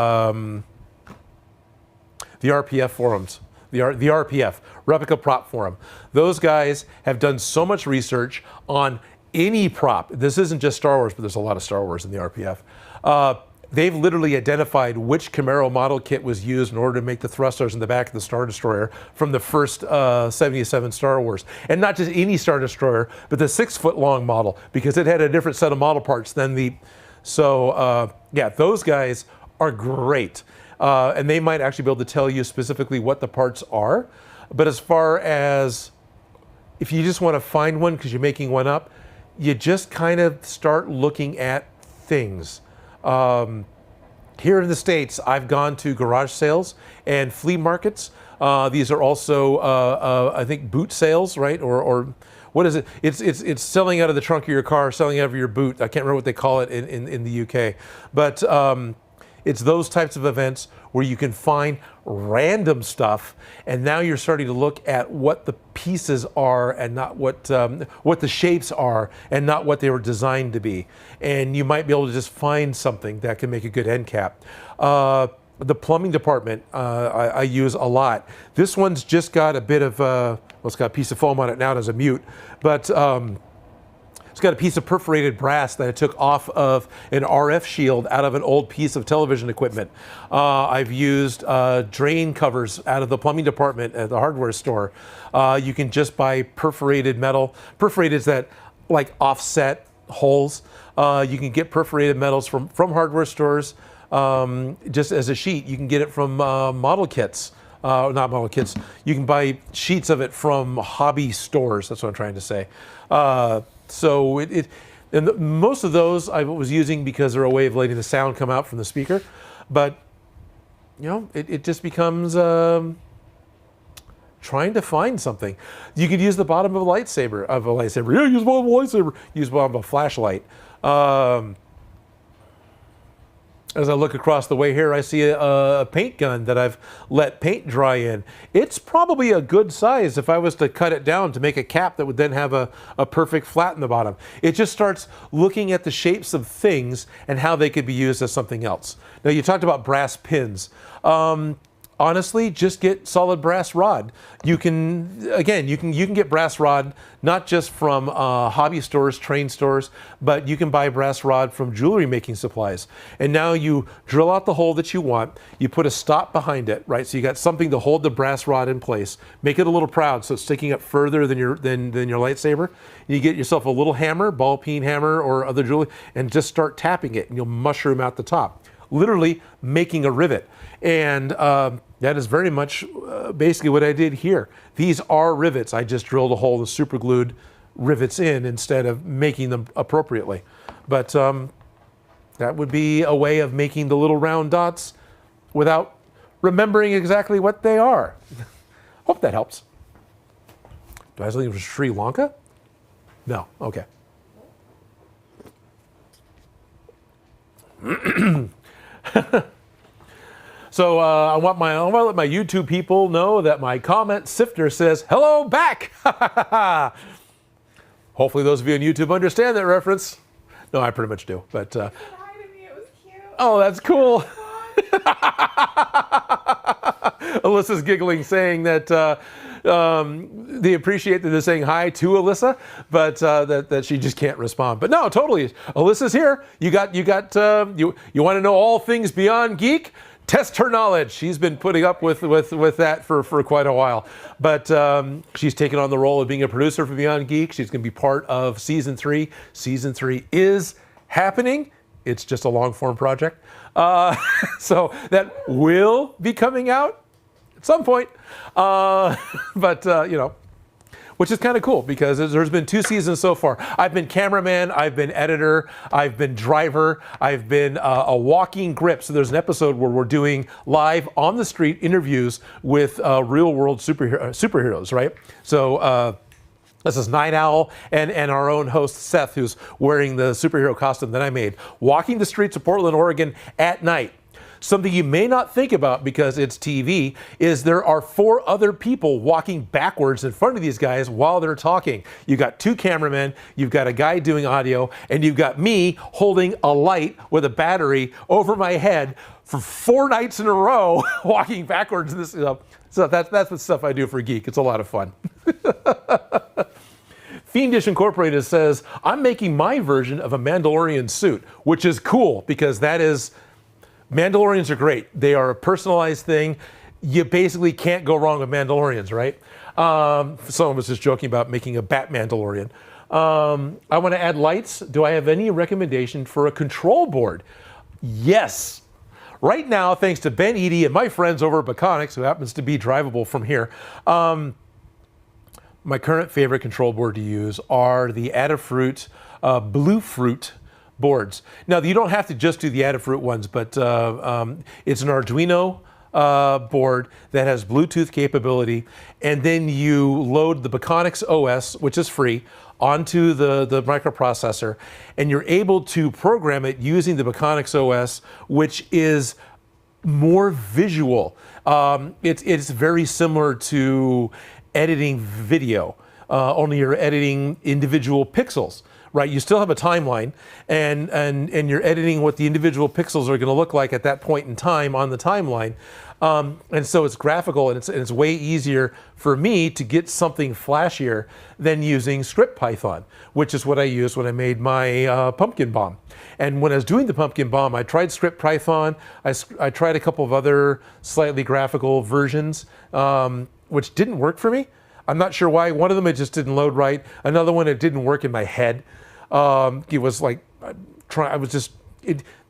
the RPF forums, the RPF, Replica Prop Forum. Those guys have done so much research on any prop. This isn't just Star Wars, but there's a lot of Star Wars in the RPF. They've literally identified which Camaro model kit was used in order to make the thrusters in the back of the Star Destroyer from the first 77 Star Wars. And not just any Star Destroyer, but the 6-foot-long model, because it had a different set of model parts than the... So, yeah, those guys are great. And they might actually be able to tell you specifically what the parts are. But as far as if you just want to find one because you're making one up, you just kind of start looking at things. Here in the States, I've gone to garage sales and flea markets. These are also, I think, boot sales, right? Or what is it? It's selling out of the trunk of your car, selling out of your boot. I can't remember what they call it in the UK. But it's those types of events where you can find random stuff, and now you're starting to look at what the pieces are and not what the shapes are and not what they were designed to be. And you might be able to just find something that can make a good end cap. The plumbing department I use a lot. This one's just got a bit of, well, it's got a piece of foam on it now as a mute, but it's got a piece of perforated brass that I took off of an RF shield out of an old piece of television equipment. I've used drain covers out of the plumbing department at the hardware store. You can just buy perforated metal. Perforated is that like offset holes. You can get perforated metals from hardware stores just as a sheet. You can get it from model kits. Not model kits. You can buy sheets of it from hobby stores. That's what I'm trying to say. So and most of those I was using because they're a way of letting the sound come out from the speaker. But, it just becomes trying to find something. You could use the bottom of a lightsaber. Yeah, use the bottom of a lightsaber. Use the bottom of a flashlight. As I look across the way here, I see a paint gun that I've let paint dry in. It's probably a good size if I was to cut it down to make a cap that would then have a perfect flat in the bottom. It just starts looking at the shapes of things and how they could be used as something else. Now, you talked about brass pins. Honestly, just get solid brass rod. You can get brass rod not just from hobby stores, train stores, but you can buy brass rod from jewelry making supplies. And now you drill out the hole that you want. You put a stop behind it, right? So you got something to hold the brass rod in place. Make it a little proud so it's sticking up further than your lightsaber. You get yourself a little hammer, ball peen hammer, or other jewelry, and just start tapping it, and you'll mushroom out the top, literally making a rivet. And that is very much basically what I did here. These are rivets. I just drilled a hole and super glued rivets in instead of making them appropriately. But that would be a way of making the little round dots without remembering exactly what they are. Hope that helps. Do I have something from Sri Lanka? No, okay. So I want to let my YouTube people know that my comment sifter says, hello back. Hopefully those of you on YouTube understand that reference. No, I pretty much do, but. Hi to me, it was cute. Oh, that's cool. Alyssa's giggling, saying that they appreciate that they're saying hi to Alyssa, but that she just can't respond. But no, totally. Alyssa's here. You want to know all things Beyond Geek? Test her knowledge. She's been putting up with that for quite a while. But she's taken on the role of being a producer for Beyond Geek. She's going to be part of season 3. Season 3 is happening. It's just a long form project. So that will be coming out at some point. Which is kind of cool because there's been 2 seasons so far. I've been cameraman, I've been editor, I've been driver, I've been a walking grip. So there's an episode where we're doing live on the street interviews with real world superheroes, right? So this is Night Owl and our own host Seth, who's wearing the superhero costume that I made, walking the streets of Portland, Oregon at night. Something you may not think about because it's TV is there are 4 other people walking backwards in front of these guys while they're talking. You've got 2 cameramen, you've got a guy doing audio, and you've got me holding a light with a battery over my head for 4 nights in a row walking backwards. So that's the stuff I do for Geek. It's a lot of fun. Fiendish Incorporated says, I'm making my version of a Mandalorian suit, which is cool because Mandalorians are great. They are a personalized thing. You basically can't go wrong with Mandalorians, right? Someone was just joking about making a Bat-Mandalorian. I want to add lights. Do I have any recommendation for a control board? Yes. Right now, thanks to Ben Eady and my friends over at Baconics, who happens to be drivable from here, my current favorite control board to use are the Adafruit Blue Fruit boards. Now, you don't have to just do the Adafruit ones, but it's an Arduino board that has Bluetooth capability, and then you load the Baconics OS, which is free, onto the microprocessor, and you're able to program it using the Baconics OS, which is more visual. It's very similar to editing video, only you're editing individual pixels. Right, you still have a timeline, and you're editing what the individual pixels are going to look like at that point in time on the timeline, and so it's graphical, and it's way easier for me to get something flashier than using ScriptPython, which is what I used when I made my pumpkin bomb. And when I was doing the pumpkin bomb, I tried ScriptPython. I tried a couple of other slightly graphical versions, which didn't work for me. I'm not sure why. One of them, it just didn't load right. Another one, it didn't work in my head. It was like,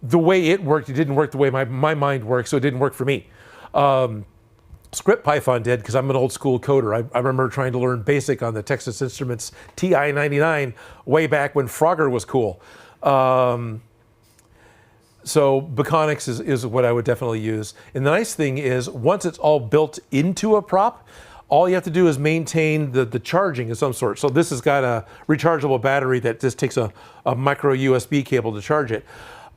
the way it worked, it didn't work the way my mind works, so it didn't work for me. ScriptPython did, because I'm an old school coder. I remember trying to learn BASIC on the Texas Instruments TI-99 way back when Frogger was cool. So Baconics is what I would definitely use. And the nice thing is, once it's all built into a prop, all you have to do is maintain the charging of some sort. So this has got a rechargeable battery that just takes a micro USB cable to charge it.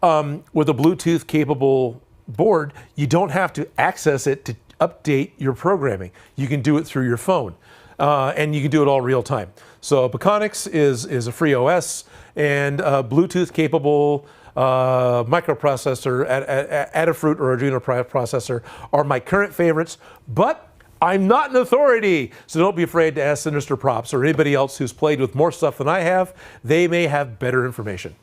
With a Bluetooth capable board, you don't have to access it to update your programming. You can do it through your phone, and you can do it all real time. So Baconics is a free OS, and Bluetooth capable microprocessor, Adafruit or Arduino processor are my current favorites, but I'm not an authority, so don't be afraid to ask Sinister Props or anybody else who's played with more stuff than I have. They may have better information.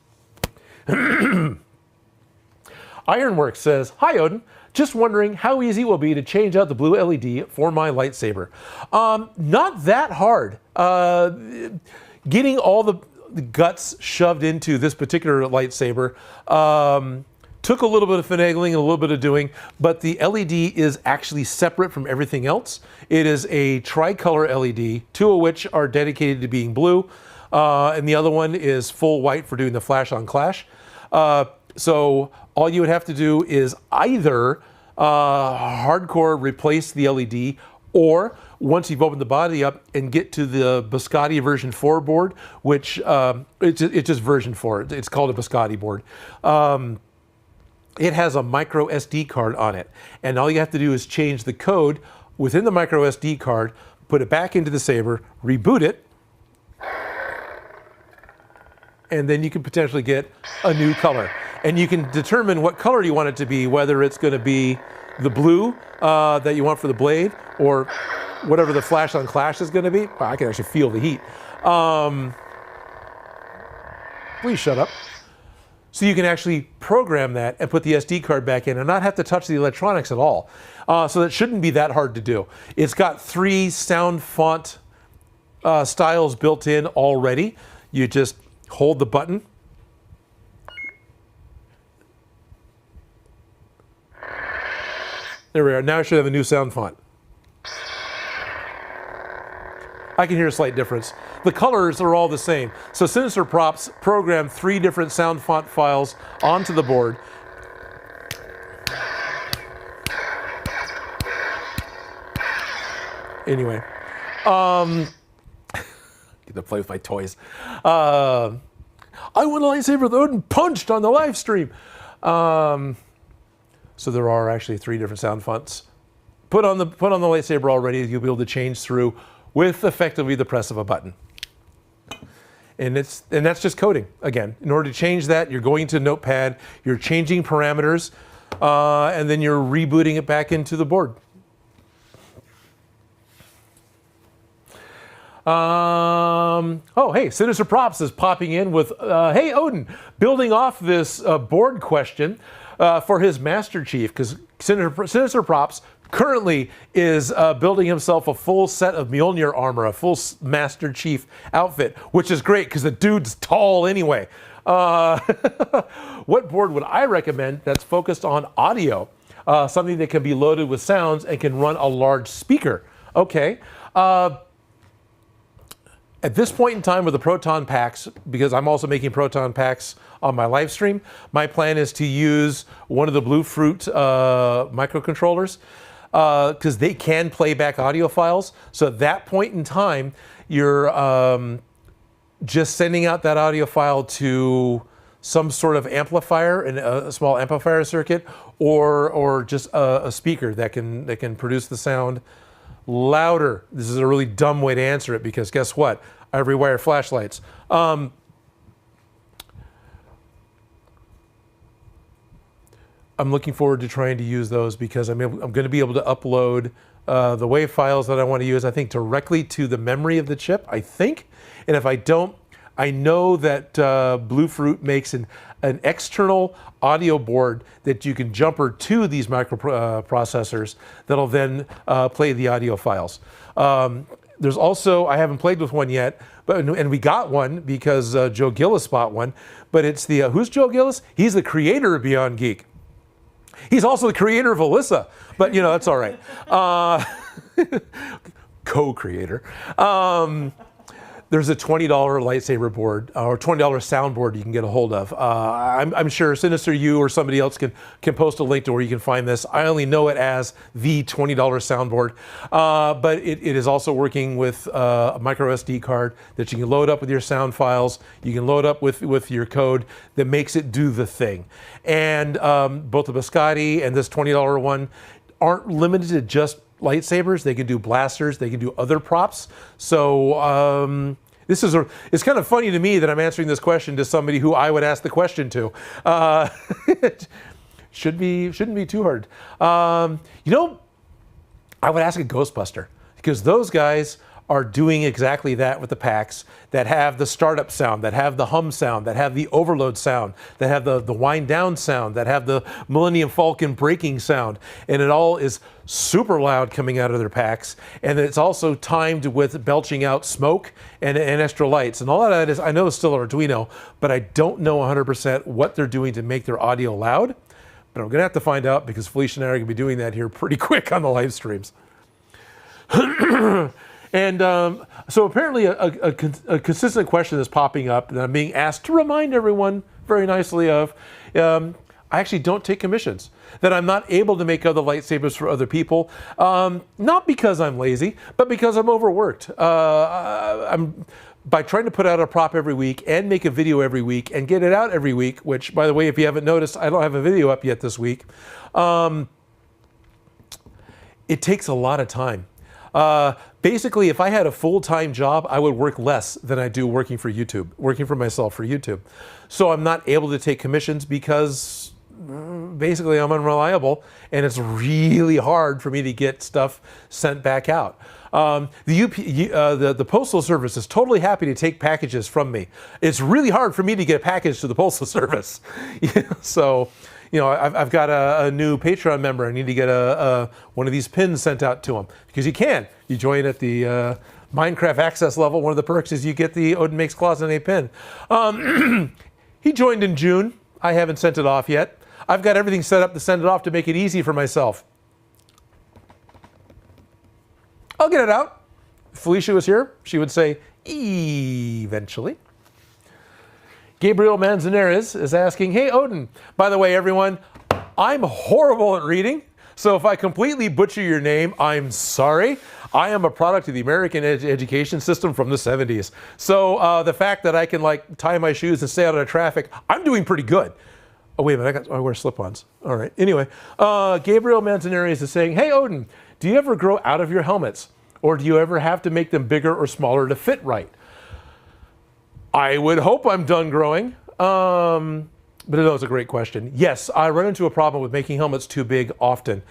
Ironworks says, hi Odin, just wondering how easy it will be to change out the blue LED for my lightsaber. Not that hard. Getting all the guts shoved into this particular lightsaber took a little bit of finagling and a little bit of doing, but the LED is actually separate from everything else. It is a tricolor LED, 2 of which are dedicated to being blue, and the other one is full white for doing the flash on clash. So all you would have to do is either hardcore replace the LED, or once you've opened the body up and get to the Biscotti version 4 board, which it's just version 4. It's called a Biscotti board. it has a micro SD card on it. And all you have to do is change the code within the micro SD card, put it back into the Saber, reboot it, and then you can potentially get a new color. And you can determine what color you want it to be, whether it's going to be the blue that you want for the blade, or whatever the flash on clash is going to be. Wow, I can actually feel the heat. Please shut up. So you can actually program that and put the SD card back in and not have to touch the electronics at all. So that shouldn't be that hard to do. It's got 3 sound font styles built in already. You just hold the button. There we are. Now I should have a new sound font. I can hear a slight difference. The colors are all the same. So Sinister Props programmed 3 different sound font files onto the board. Anyway, get to play with my toys. I won a lightsaber with Odin punched on the live stream. So there are actually 3 different sound fonts. Put on the lightsaber already. You'll be able to change through with effectively the press of a button. And that's just coding. Again, in order to change that, you're going to Notepad, you're changing parameters, and then you're rebooting it back into the board. Oh, hey, Sinister Props is popping in with, hey, Odin, building off this board question for his Master Chief, because Sinister Props currently is building himself a full set of Mjolnir armor, a full Master Chief outfit, which is great because the dude's tall anyway. What board would I recommend that's focused on audio? Something that can be loaded with sounds and can run a large speaker. Okay. At this point in time with the Proton packs, because I'm also making Proton packs on my live stream, my plan is to use one of the Blue Fruit microcontrollers, because they can play back audio files. So at that point in time, you're just sending out that audio file to some sort of amplifier, a small amplifier circuit, or just a speaker that can produce the sound louder. This is a really dumb way to answer it, because guess what? I rewire flashlights. I'm looking forward to trying to use those, because I'm going to be able to upload the WAV files that I want to use, I think, directly to the memory of the chip, I think. And if I don't, I know that Blue Fruit makes an external audio board that you can jumper to these microprocessors that'll then play the audio files. There's also, I haven't played with one yet, and we got one because Joe Gillis bought one, but it's the, who's Joe Gillis? He's the creator of Beyond Geek. He's also the creator of Alyssa, but you know, that's all right. Co-creator. There's a $20 lightsaber board or $20 soundboard you can get a hold of. I'm sure Sinister You or somebody else can post a link to where you can find this. I only know it as the $20 soundboard, but it is also working with a micro SD card that you can load up with your sound files. You can load up with your code that makes it do the thing. And both the Biscotti and this $20 one aren't limited to just lightsabers. They can do blasters, they can do other props. So it's kind of funny to me that I'm answering this question to somebody who I would ask the question to. Shouldn't be too hard. You know, I would ask a Ghostbuster, because those guys are doing exactly that with the packs that have the startup sound, that have the hum sound, that have the overload sound, that have the wind down sound, that have the Millennium Falcon braking sound. And it all is super loud coming out of their packs. And it's also timed with belching out smoke and extra lights. And all of that is, I know it's still Arduino, but I don't know 100% what they're doing to make their audio loud. But I'm gonna have to find out, because Felicia and I are gonna be doing that here pretty quick on the live streams. And so apparently a consistent question that's popping up that I'm being asked to remind everyone very nicely of, I actually don't take commissions, that I'm not able to make other lightsabers for other people, not because I'm lazy, but because I'm overworked. by trying to put out a prop every week and make a video every week and get it out every week, which, by the way, if you haven't noticed, I don't have a video up yet this week. It takes a lot of time. Basically, if I had a full-time job, I would work less than I do working for YouTube, working for myself for YouTube. So I'm not able to take commissions because basically I'm unreliable, and it's really hard for me to get stuff sent back out. The Postal Service is totally happy to take packages from me. It's really hard for me to get a package to the Postal Service. So, I've got a new Patreon member. I need to get one of these pins sent out to him, because you can. You join at the Minecraft access level. One of the perks is you get the Odin Makes Closet A pin. He joined in June. I haven't sent it off yet. I've got everything set up to send it off to make it easy for myself. I'll get it out. If Felicia was here, she would say, eventually. Gabriel Manzanares is asking, hey, Odin. By the way, everyone, I'm horrible at reading, so if I completely butcher your name, I'm sorry. I am a product of the American education system from the 70s. So the fact that I can tie my shoes and stay out of traffic, I'm doing pretty good. Oh, wait a minute, I wear slip-ons. All right, anyway. Gabriel Manzanares is saying, hey, Odin, do you ever grow out of your helmets? Or do you ever have to make them bigger or smaller to fit right? I would hope I'm done growing. But no, it's a great question. Yes, I run into a problem with making helmets too big often.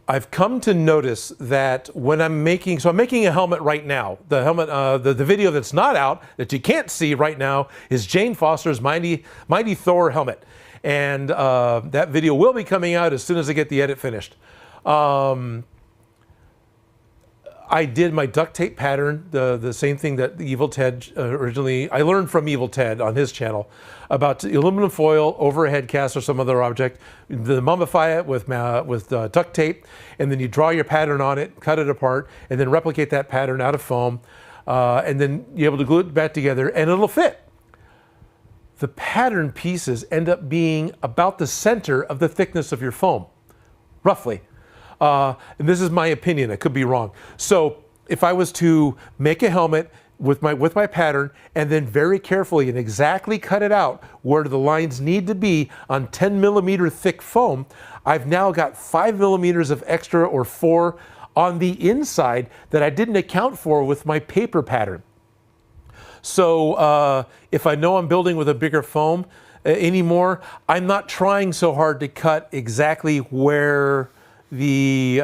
I've come to notice that when I'm making a helmet right now. The helmet, the video that's not out, that you can't see right now, is Jane Foster's Mighty Thor helmet. And that video will be coming out as soon as I get the edit finished. I did my duct tape pattern, the same thing that Evil Ted originally, I learned from Evil Ted on his channel, about aluminum foil over a head cast or some other object, mummify it with duct tape, and then you draw your pattern on it, cut it apart, and then replicate that pattern out of foam, and then you're able to glue it back together, and it'll fit. The pattern pieces end up being about the center of the thickness of your foam, roughly. And this is my opinion, I could be wrong. So if I was to make a helmet with my pattern and then very carefully and exactly cut it out where the lines need to be on 10 millimeter thick foam, I've now got 5 millimeters of extra, or 4 on the inside, that I didn't account for with my paper pattern. So if I know I'm building with a bigger foam anymore, I'm not trying so hard to cut exactly where the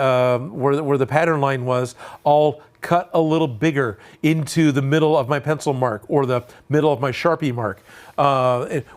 pattern line was. I'll cut a little bigger into the middle of my pencil mark or the middle of my Sharpie mark,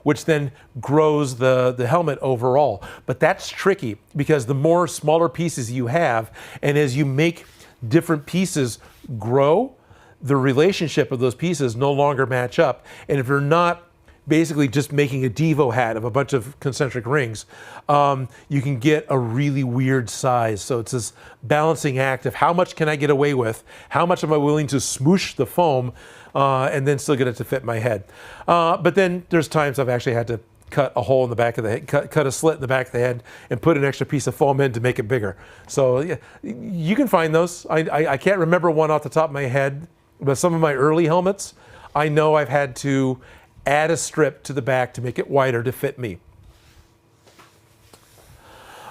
which then grows the helmet overall. But that's tricky, because the more smaller pieces you have, and as you make different pieces grow, the relationship of those pieces no longer match up. And if you're not basically just making a Devo hat of a bunch of concentric rings, you can get a really weird size. So it's this balancing act of how much can I get away with, how much am I willing to smoosh the foam, and then still get it to fit my head. But then there's times I've actually had to cut a hole in the back of the head, cut a slit in the back of the head, and put an extra piece of foam in to make it bigger. So yeah, you can find those. I can't remember one off the top of my head, but some of my early helmets, I know I've had to add a strip to the back to make it wider to fit me.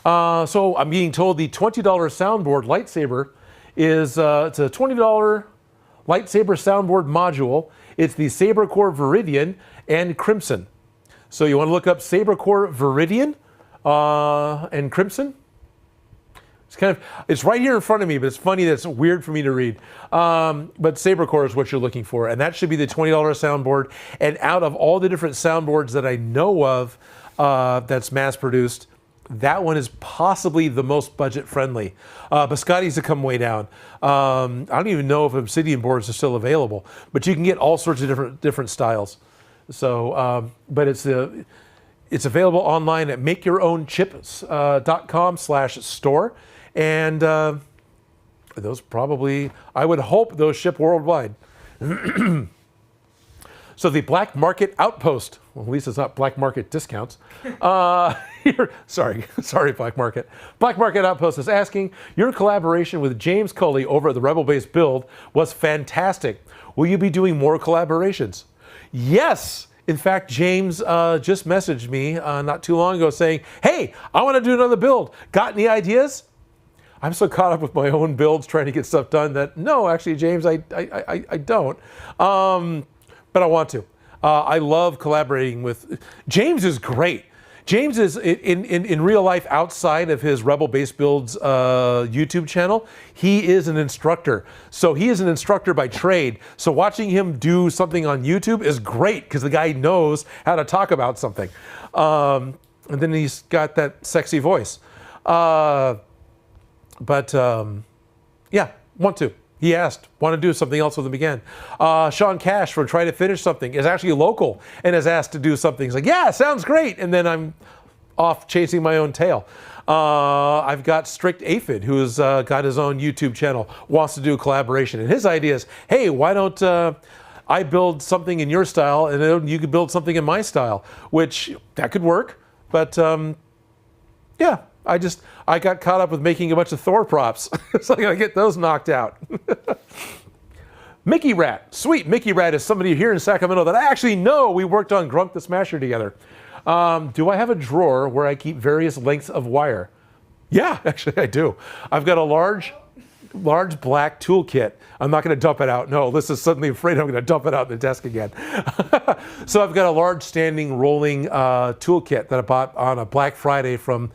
So I'm being told the $20 soundboard lightsaber is it's a $20 lightsaber soundboard module. It's the Saber Core Viridian and Crimson. So you want to look up Saber Core Viridian and Crimson. It's right here in front of me, but it's funny that it's weird for me to read. But Saber Core is what you're looking for, and that should be the $20 soundboard. And out of all the different soundboards that I know of that's mass produced, that one is possibly the most budget friendly. Biscotti's have come way down. I don't even know if Obsidian boards are still available, but you can get all sorts of different styles. So, but it's available online at makeyourownchips.com/store. And those probably, I would hope those ship worldwide. So the Black Market Outpost, well, at least it's not black market discounts, Sorry, Black Market. Black Market Outpost is asking, your collaboration with James Cully over at the Rebel Base Build was fantastic. Will you be doing more collaborations? Yes. In fact, James just messaged me not too long ago saying, hey, I want to do another build. Got any ideas? I'm so caught up with my own builds trying to get stuff done that, no, actually, James, I don't. But I want to. I love collaborating with, James is great. James is, in real life, outside of his Rebel Base Builds YouTube channel, he is an instructor. So he is an instructor by trade. So watching him do something on YouTube is great because the guy knows how to talk about something. And then he's got that sexy voice. Yeah, want to. He asked, want to do something else with him again. Sean Cash from Try to Finish Something is actually local and has asked to do something. He's like, yeah, sounds great. And then I'm off chasing my own tail. I've got Strict Aphid, who's got his own YouTube channel, wants to do a collaboration. And his idea is, hey, why don't I build something in your style and then you could build something in my style, which that could work. But yeah. I got caught up with making a bunch of Thor props. So I gotta get those knocked out. Mickey Rat. Sweet. Mickey Rat is somebody here in Sacramento that I actually know. We worked on Grunk the Smasher together. Do I have a drawer where I keep various lengths of wire? Yeah, actually I do. I've got a large black toolkit. I'm not going to dump it out. No, this is suddenly afraid I'm going to dump it out on the desk again. So I've got a large standing rolling toolkit that I bought on a Black Friday from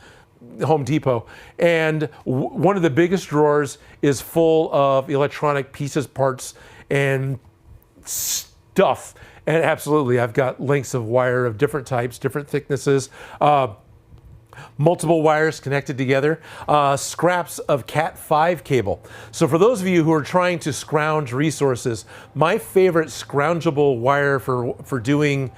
Home Depot, and one of the biggest drawers is full of electronic pieces, parts, and stuff. And absolutely, I've got lengths of wire of different types, different thicknesses, multiple wires connected together, scraps of Cat 5 cable. So for those of you who are trying to scrounge resources, my favorite scroungeable wire for doing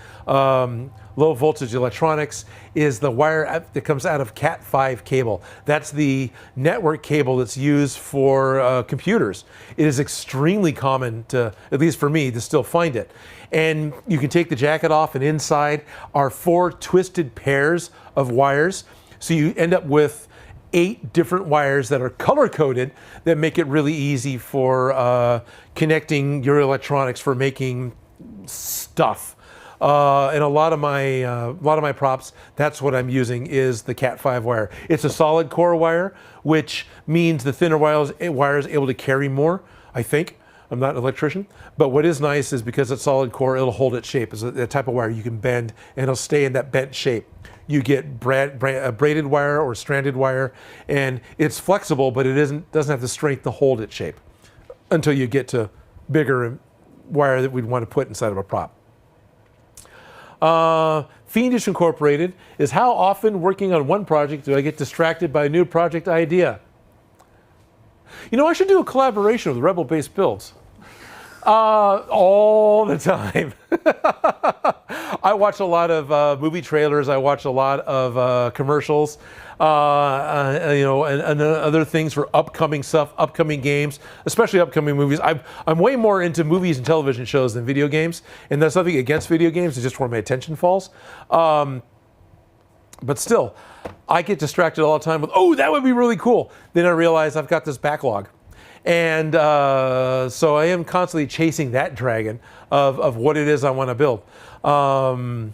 low voltage electronics is the wire that comes out of Cat 5 cable. That's the network cable that's used for computers. It is extremely common to, at least for me, to still find it. And you can take the jacket off, and inside are 4 twisted pairs of wires. So you end up with 8 different wires that are color-coded that make it really easy for connecting your electronics for making stuff. And a lot of my props, that's what I'm using, is the Cat 5 wire. It's a solid core wire, which means the thinner wire is able to carry more, I think. I'm not an electrician, but what is nice is because it's solid core, it'll hold its shape. It's a type of wire you can bend, and it'll stay in that bent shape. You get braided wire or stranded wire, and it's flexible, but it doesn't have the strength to hold its shape until you get to bigger wire that we'd want to put inside of a prop. Fiendish Incorporated is, how often working on one project do I get distracted by a new project idea? You know, I should do a collaboration with Rebel Base Builds. All the time. I watch a lot of movie trailers. I watch a lot of commercials, you know, and other things for upcoming stuff, upcoming games, especially upcoming movies. I'm way more into movies and television shows than video games, and that's nothing against video games. It's just where my attention falls. But still, I get distracted all the time with, oh, that would be really cool. Then I realize I've got this backlog. And so I am constantly chasing that dragon of what it is I want to build. How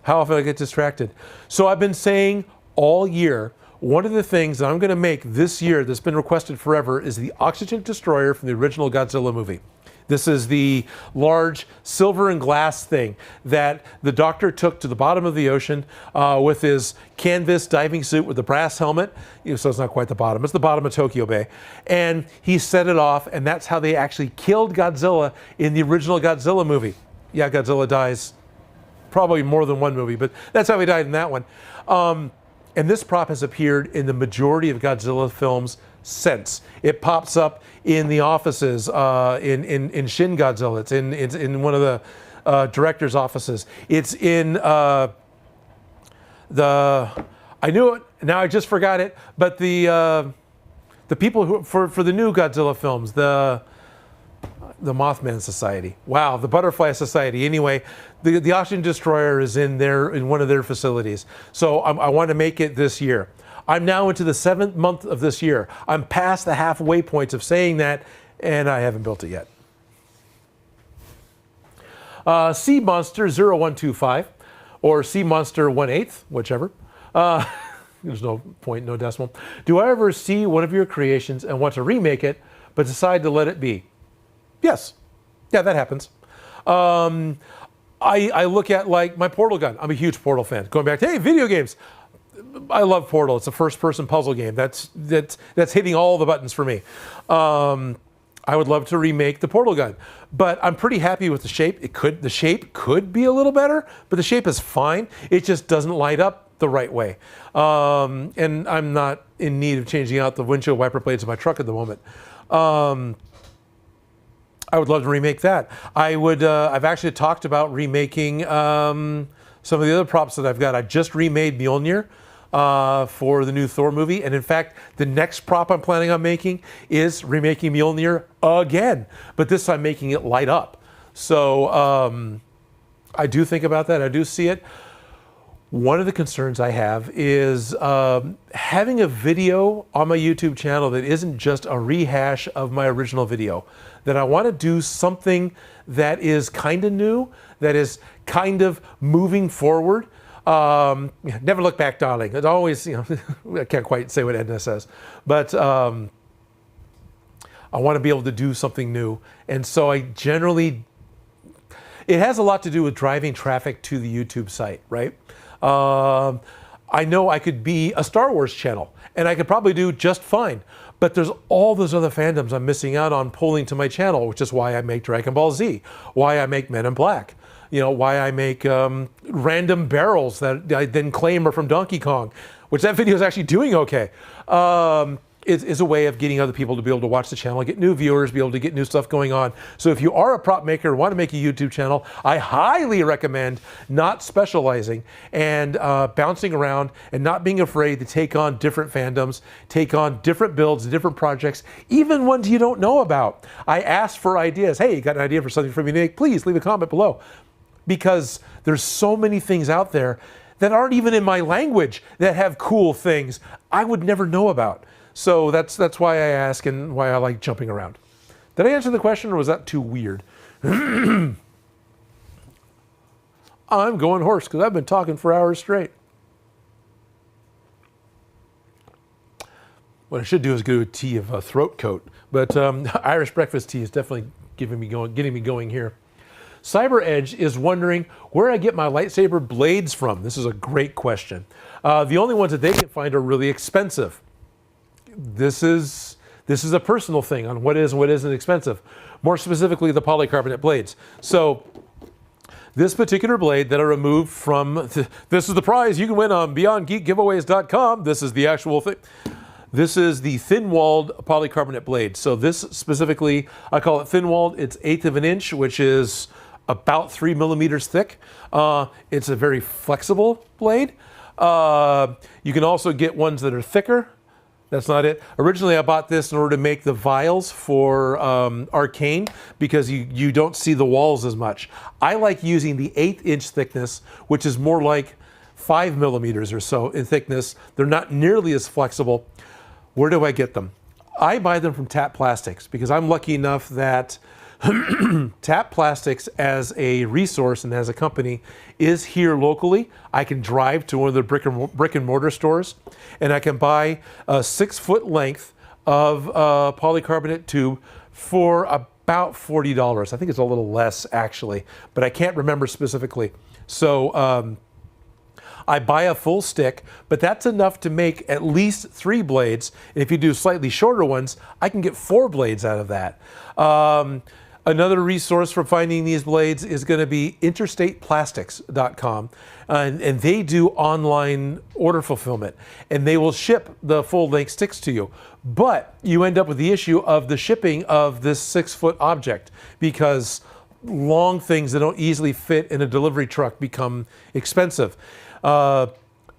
often I get distracted. So I've been saying all year, one of the things that I'm going to make this year that's been requested forever is the oxygen destroyer from the original Godzilla movie. This is the large silver and glass thing that the doctor took to the bottom of the ocean with his canvas diving suit with the brass helmet. So it's not quite the bottom, it's the bottom of Tokyo Bay. And he set it off, and that's how they actually killed Godzilla in the original Godzilla movie. Yeah, Godzilla dies probably more than one movie, but that's how he died in that one. And this prop has appeared in the majority of Godzilla films since. It pops up in the offices in Shin Godzilla. It's in one of the director's offices. It's in I knew it, now I just forgot it, but the people who for the new Godzilla films, the Mothman Society. Wow, the Butterfly Society. Anyway, the Oxygen Destroyer is in one of their facilities. So I want to make it this year. I'm now into the 7th month of this year. I'm past the halfway point of saying that, and I haven't built it yet. Sea Monster 0125 or Sea Monster 1/8, whichever. There's no point, no decimal. Do I ever see one of your creations and want to remake it, but decide to let it be? Yes. Yeah, that happens. I look at like my Portal gun. I'm a huge Portal fan. Going back to, hey, video games. I love Portal. It's a first-person puzzle game. That's hitting all the buttons for me. I would love to remake the Portal gun, but I'm pretty happy with the shape. The shape could be a little better, but the shape is fine. It just doesn't light up the right way. And I'm not in need of changing out the windshield wiper blades of my truck at the moment. I would love to remake that. I've actually talked about remaking some of the other props that I've got. I just remade Mjolnir for the new Thor movie. And in fact, the next prop I'm planning on making is remaking Mjolnir again, but this time making it light up. So I do think about that. I do see it. One of the concerns I have is having a video on my YouTube channel that isn't just a rehash of my original video. That I want to do something that is kind of new, that is kind of moving forward. Never look back, darling. It's always, I can't quite say what Edna says, but I want to be able to do something new. And so I generally, it has a lot to do with driving traffic to the YouTube site, right? I know I could be a Star Wars channel and I could probably do just fine, but there's all those other fandoms I'm missing out on pulling to my channel, which is why I make Dragon Ball Z, why I make Men in Black, why I make random barrels that I then claim are from Donkey Kong, which that video is actually doing okay. Is a way of getting other people to be able to watch the channel, get new viewers, be able to get new stuff going on. So if you are a prop maker and want to make a YouTube channel, I highly recommend not specializing and bouncing around and not being afraid to take on different fandoms, take on different builds, different projects, even ones you don't know about. I ask for ideas. Hey, you got an idea for something for me to make? Please leave a comment below. Because there's so many things out there that aren't even in my language that have cool things I would never know about. So that's why I ask and why I like jumping around. Did I answer the question or was that too weird? I'm going hoarse because I've been talking for hours straight. What I should do is go to a tea of a throat coat, but Irish breakfast tea is definitely getting me going here. Cyber Edge is wondering where I get my lightsaber blades from. This is a great question. The only ones that they can find are really expensive. This is a personal thing on what is and what isn't expensive. More specifically, the polycarbonate blades. So this particular blade that I removed from, this is the prize you can win on BeyondGeekGiveaways.com. This is the actual thing. This is the thin-walled polycarbonate blade. So this specifically, I call it thin-walled. It's 1/8 of an inch, which is about 3 millimeters thick. It's a very flexible blade. You can also get ones that are thicker. That's not it. Originally, I bought this in order to make the vials for Arcane because you don't see the walls as much. I like using the 1/8-inch thickness, which is more like 5 millimeters or so in thickness. They're not nearly as flexible. Where do I get them? I buy them from Tap Plastics because I'm lucky enough that Tap Plastics as a resource and as a company is here locally. I can drive to one of the brick and mortar stores and I can buy a 6-foot length of polycarbonate tube for about $40. I think it's a little less actually, but I can't remember specifically. So I buy a full stick, but that's enough to make at least 3 blades. And if you do slightly shorter ones, I can get 4 blades out of that. Another resource for finding these blades is going to be interstateplastics.com. And they do online order fulfillment. And they will ship the full-length sticks to you. But you end up with the issue of the shipping of this 6-foot object because long things that don't easily fit in a delivery truck become expensive.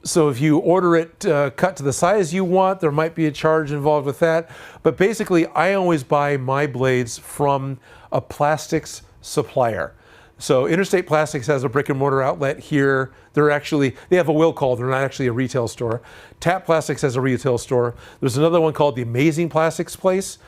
So if you order it cut to the size you want, there might be a charge involved with that. But basically, I always buy my blades from a plastics supplier. So Interstate Plastics has a brick and mortar outlet here. They have a will call, they're not actually a retail store. Tap Plastics has a retail store. There's another one called the Amazing Plastics Place,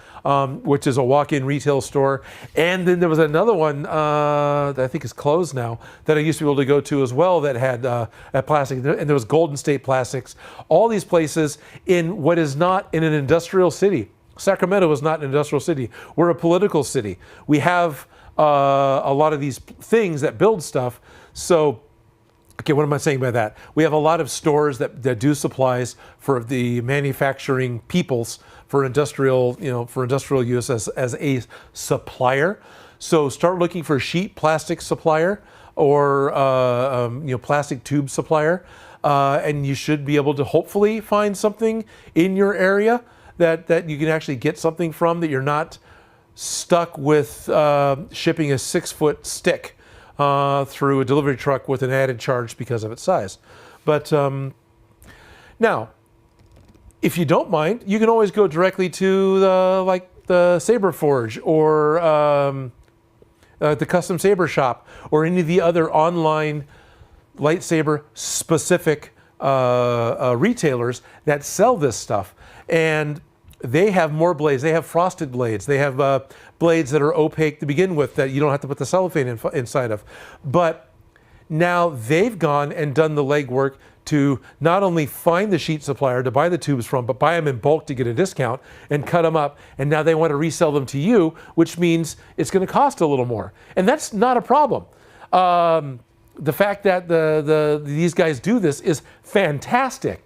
which is a walk-in retail store. And then there was another one that I think is closed now that I used to be able to go to as well that had a plastic, and there was Golden State Plastics. All these places in what is not in an industrial city. Sacramento is not an industrial city. We're a political city. We have a lot of these things that build stuff. So, okay, what am I saying by that? We have a lot of stores that do supplies for the manufacturing peoples for industrial, for industrial use as a supplier. So start looking for sheet plastic supplier or plastic tube supplier, and you should be able to hopefully find something in your area that you can actually get something from, that you're not stuck with shipping a 6-foot stick through a delivery truck with an added charge because of its size. But now, if you don't mind, you can always go directly to the Saber Forge or the Custom Saber Shop or any of the other online lightsaber specific retailers that sell this stuff. And they have more blades. They have frosted blades. They have blades that are opaque to begin with that you don't have to put the cellophane inside of. But now they've gone and done the legwork to not only find the sheet supplier to buy the tubes from, but buy them in bulk to get a discount and cut them up. And now they want to resell them to you, which means it's going to cost a little more. And that's not a problem. The fact that these guys do this is fantastic.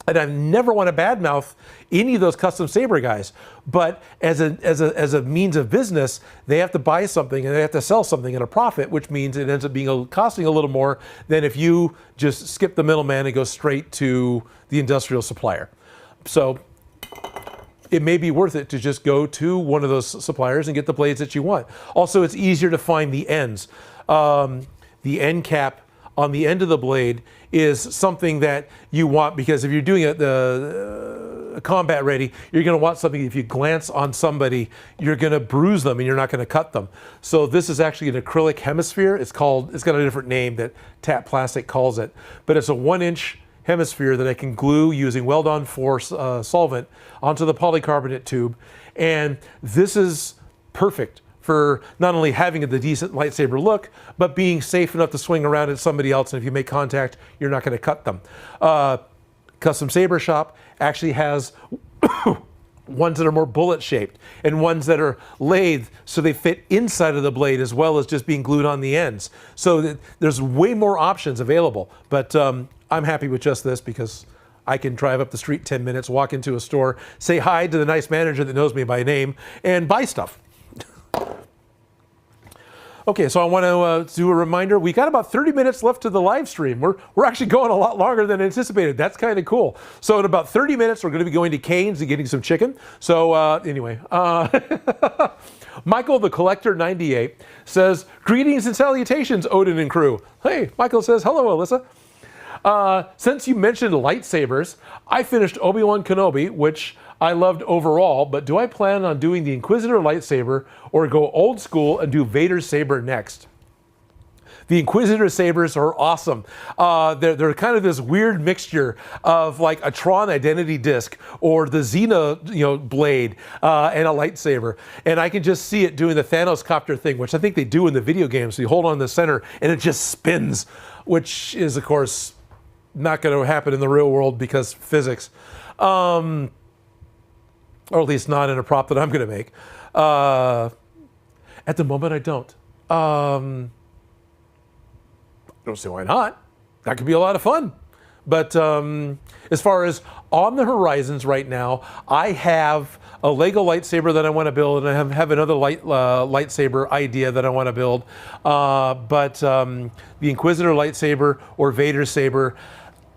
And I never want to badmouth any of those custom Saber guys, but as a means of business, they have to buy something and they have to sell something at a profit, which means it ends up costing a little more than if you just skip the middleman and go straight to the industrial supplier. So it may be worth it to just go to one of those suppliers and get the blades that you want. Also, it's easier to find the ends. The end cap on the end of the blade is something that you want, because if you're doing the combat ready, you're going to want something, if you glance on somebody, you're going to bruise them and you're not going to cut them. So this is actually an acrylic hemisphere. It's got a different name that Tap Plastic calls it, but it's a 1-inch hemisphere that I can glue using Weld-On Force solvent onto the polycarbonate tube. And this is perfect for not only having the decent lightsaber look, but being safe enough to swing around at somebody else, and if you make contact, you're not going to cut them. Custom Saber Shop actually has ones that are more bullet shaped and ones that are lathed so they fit inside of the blade as well as just being glued on the ends. So there's way more options available, but I'm happy with just this because I can drive up the street 10 minutes, walk into a store, say hi to the nice manager that knows me by name, and buy stuff. Okay, so I want to do a reminder. We got about 30 minutes left to the live stream. We're actually going a lot longer than anticipated. That's kind of cool. So in about 30 minutes, we're going to be going to Cane's and getting some chicken. So anyway, Michael the Collector 98 says, "Greetings and salutations, Odin and crew." Hey, Michael says, "Hello, Alyssa. Since you mentioned lightsabers, I finished Obi-Wan Kenobi, which I loved overall, but do I plan on doing the Inquisitor lightsaber or go old school and do Vader's saber next?" The Inquisitor sabers are awesome. They're kind of this weird mixture of like a Tron identity disc or the Xena blade and a lightsaber. And I can just see it doing the Thanos copter thing, which I think they do in the video game. So you hold on the center and it just spins, which is of course not going to happen in the real world because physics. Or at least not in a prop that I'm going to make. At the moment, I don't. I don't see why not. That could be a lot of fun. But as far as on the horizons right now, I have a Lego lightsaber that I want to build, and I have another lightsaber idea that I want to build. But the Inquisitor lightsaber or Vader saber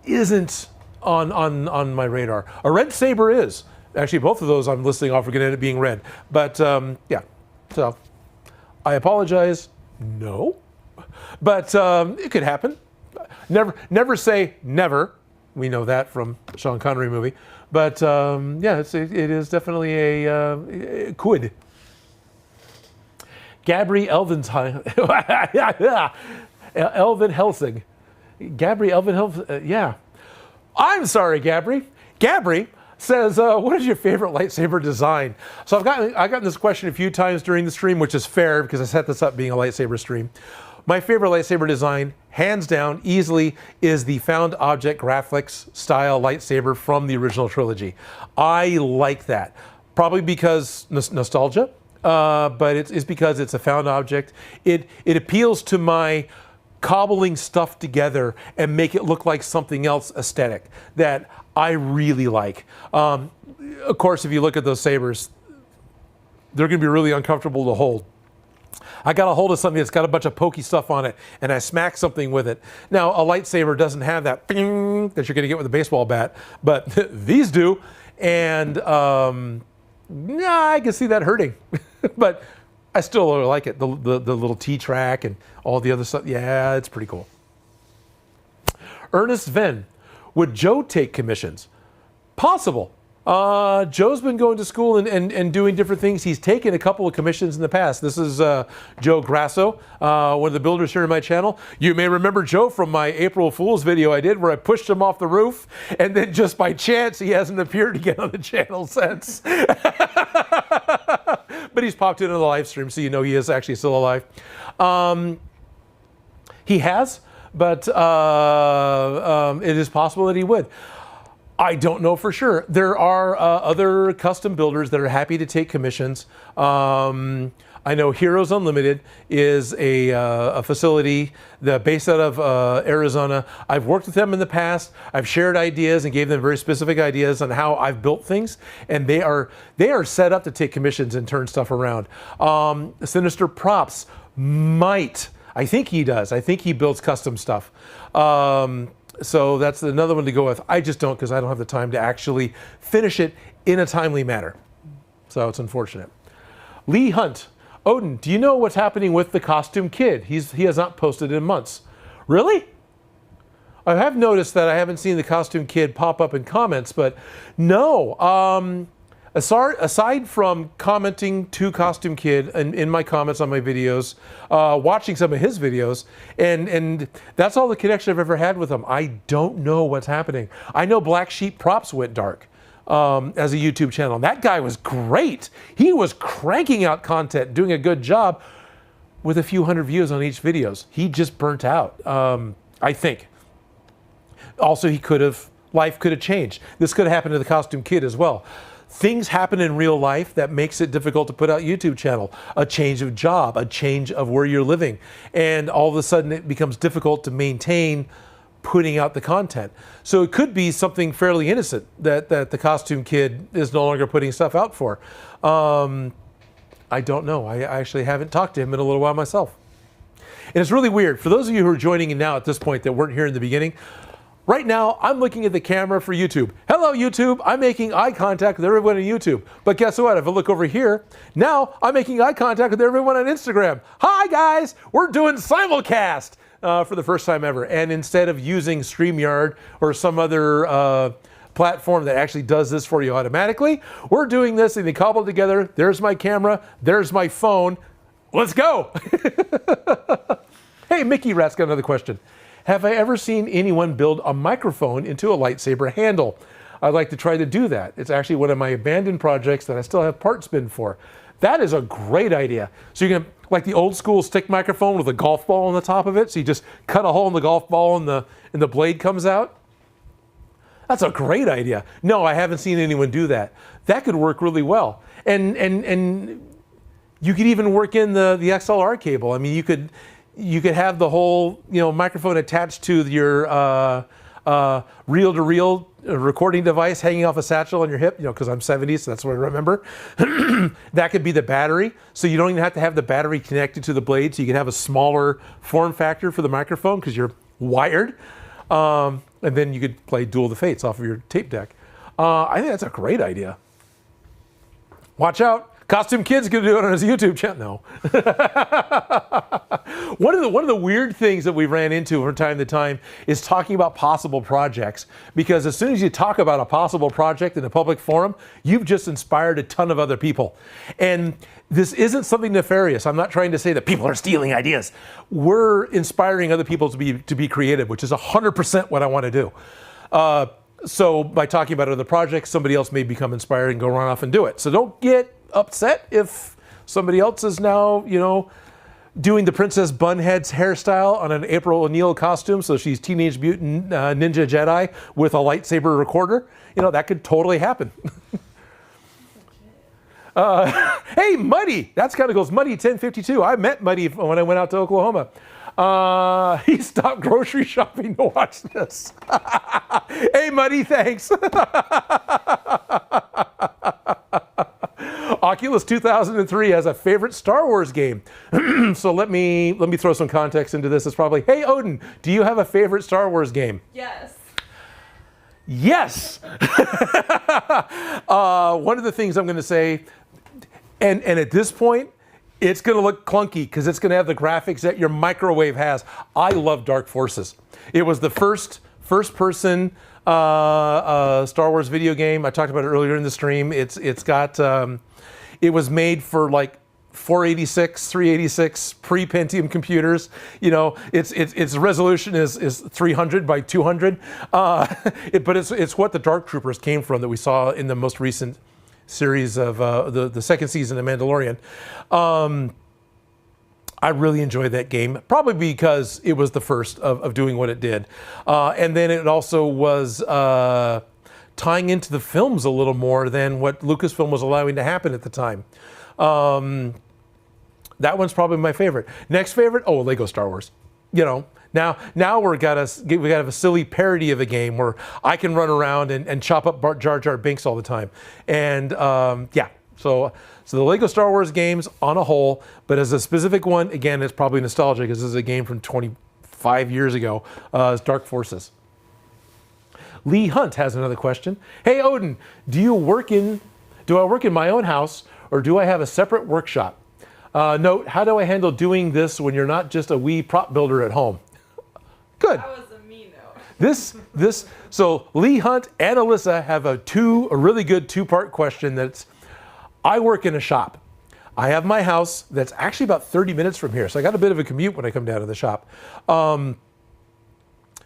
isn't on my radar. A red saber is. Actually, both of those I'm listing off are going to end up being red. But yeah, so I apologize. No, but it could happen. Never say never. We know that from Sean Connery movie. But yeah, it is definitely a quid. Gabri Elvin Helsing. Gabri Elvin Helsing, yeah. I'm sorry, Gabri. Gabri says, what is your favorite lightsaber design? So I've gotten this question a few times during the stream, which is fair because I set this up being a lightsaber stream. My favorite lightsaber design, hands down, easily, is the found object graphics style lightsaber from the original trilogy. I like that. Probably because nostalgia, but it's because it's a found object. It appeals to my cobbling stuff together and make it look like something else aesthetic that I really like. Of course, if you look at those sabers, they're going to be really uncomfortable to hold. I got a hold of something that's got a bunch of pokey stuff on it, and I smack something with it. Now, a lightsaber doesn't have that ping that you're going to get with a baseball bat, but these do, and I can see that hurting. But I still really like it. The little T-track and all the other stuff. Yeah, it's pretty cool. Ernest Venn, would Joe take commissions? Possible. Joe's been going to school and doing different things. He's taken a couple of commissions in the past. This is Joe Grasso, one of the builders here on my channel. You may remember Joe from my April Fool's video I did where I pushed him off the roof, and then just by chance he hasn't appeared again on the channel since. But he's popped into the live stream, so you know he is actually still alive. He has, but it is possible that he would. I don't know for sure. There are other custom builders that are happy to take commissions. I know Heroes Unlimited is a facility based out of Arizona. I've worked with them in the past. I've shared ideas and gave them very specific ideas on how I've built things, and they are set up to take commissions and turn stuff around. Sinister Props might. I think he does. I think he builds custom stuff. So that's another one to go with. I just don't, because I don't have the time to actually finish it in a timely manner. So it's unfortunate. Lee Hunt. Odin, do you know what's happening with the costume kid? He has not posted in months. Really? I have noticed that I haven't seen the costume kid pop up in comments, but no. Aside from commenting to Costume Kid in my comments on my videos, watching some of his videos, and that's all the connection I've ever had with him. I don't know what's happening. I know Black Sheep Props went dark as a YouTube channel. And that guy was great. He was cranking out content, doing a good job with a few hundred views on each videos. He just burnt out, I think. Also, life could have changed. This could have happened to the Costume Kid as well. Things happen in real life that makes it difficult to put out YouTube channel. A change of job, a change of where you're living. And all of a sudden it becomes difficult to maintain putting out the content. So it could be something fairly innocent that the Costume Kid is no longer putting stuff out for. I don't know. I actually haven't talked to him in a little while myself. And it's really weird. For those of you who are joining in now at this point that weren't here in the beginning, right now, I'm looking at the camera for YouTube. Hello, YouTube. I'm making eye contact with everyone on YouTube. But guess what? If I look over here, now I'm making eye contact with everyone on Instagram. Hi, guys. We're doing simulcast for the first time ever. And instead of using StreamYard or some other platform that actually does this for you automatically, we're doing this and they cobble together. There's my camera. There's my phone. Let's go. Hey, Mickey Rat's got another question. Have I ever seen anyone build a microphone into a lightsaber handle? I'd like to try to do that. It's actually one of my abandoned projects that I still have parts bin for. That is a great idea. So you can, like the old school stick microphone with a golf ball on the top of it. So you just cut a hole in the golf ball and the blade comes out. That's a great idea. No, I haven't seen anyone do that. That could work really well. And you could even work in the XLR cable. I mean, you could have the whole microphone attached to your reel-to-reel recording device hanging off a satchel on your hip, because I'm 70, so that's what I remember. That could be the battery, so you don't even have to have the battery connected to the blade, so you can have a smaller form factor for the microphone because you're wired. And then you could play Duel of the Fates off of your tape deck. I think that's a great idea. Watch out. Costume Kid's going to do it on his YouTube channel. No. One of the weird things that we ran into from time to time is talking about possible projects, because as soon as you talk about a possible project in a public forum, you've just inspired a ton of other people. And this isn't something nefarious. I'm not trying to say that people are stealing ideas. We're inspiring other people to be creative, which is 100% what I want to do. So by talking about other projects, somebody else may become inspired and go run off and do it. So don't get upset if somebody else is now, doing the Princess Bunhead's hairstyle on an April O'Neil costume, so she's Teenage Mutant Ninja Jedi with a lightsaber recorder. That could totally happen. Hey, Muddy! That's kind of goes Muddy 1052. I met Muddy when I went out to Oklahoma. He stopped grocery shopping to watch this. Hey, Muddy, thanks. Oculus 2003 has a favorite Star Wars game. So let me throw some context into this. It's probably, hey, Odin, do you have a favorite Star Wars game? Yes. Yes. One of the things I'm going to say, and at this point, it's going to look clunky because it's going to have the graphics that your microwave has. I love Dark Forces. It was the first-person Star Wars video game. I talked about it earlier in the stream. It's got it was made for like 486, 386 pre-Pentium computers. Its resolution is 300 by 200. But it's what the Dark Troopers came from that we saw in the most recent series of the second season of Mandalorian. I really enjoyed that game, probably because it was the first of doing what it did. And then it also was tying into the films a little more than what Lucasfilm was allowing to happen at the time. That one's probably my favorite. Next favorite, Lego Star Wars. Now we got a silly parody of a game where I can run around and chop up Jar Jar Binks all the time. And so the Lego Star Wars games on a whole, but as a specific one, again, it's probably nostalgic because this is a game from 25 years ago, is Dark Forces. Lee Hunt has another question. Hey, Odin, do I work in my own house or do I have a separate workshop? Note, how do I handle doing this when you're not just a wee prop builder at home? Good. That was a me note. So Lee Hunt and Alyssa have a really good two-part question. I work in a shop. I have my house that's actually about 30 minutes from here. So I got a bit of a commute when I come down to the shop.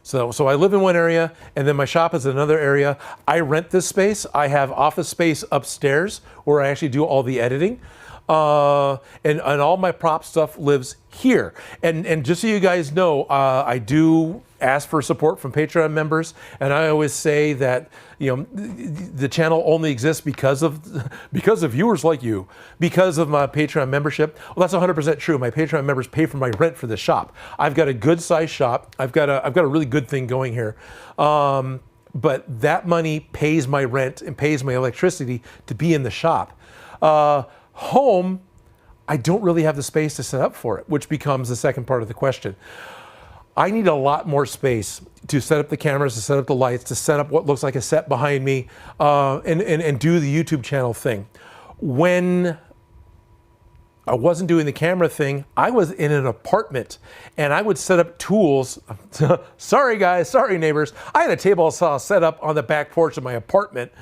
So I live in one area, and then my shop is in another area. I rent this space. I have office space upstairs where I actually do all the editing. And all my prop stuff lives here. And just so you guys know, I do ask for support from Patreon members, and I always say that the channel only exists because of viewers like you, because of my Patreon membership. Well, that's 100% true. My Patreon members pay for my rent for the shop. I've got a good sized shop. I've got a really good thing going here. But that money pays my rent and pays my electricity to be in the shop. Home, I don't really have the space to set up for it, which becomes the second part of the question. I need a lot more space to set up the cameras, to set up the lights, to set up what looks like a set behind me, and do the YouTube channel thing. When I wasn't doing the camera thing, I was in an apartment, and I would set up tools. Sorry guys, sorry neighbors. I had a table saw set up on the back porch of my apartment.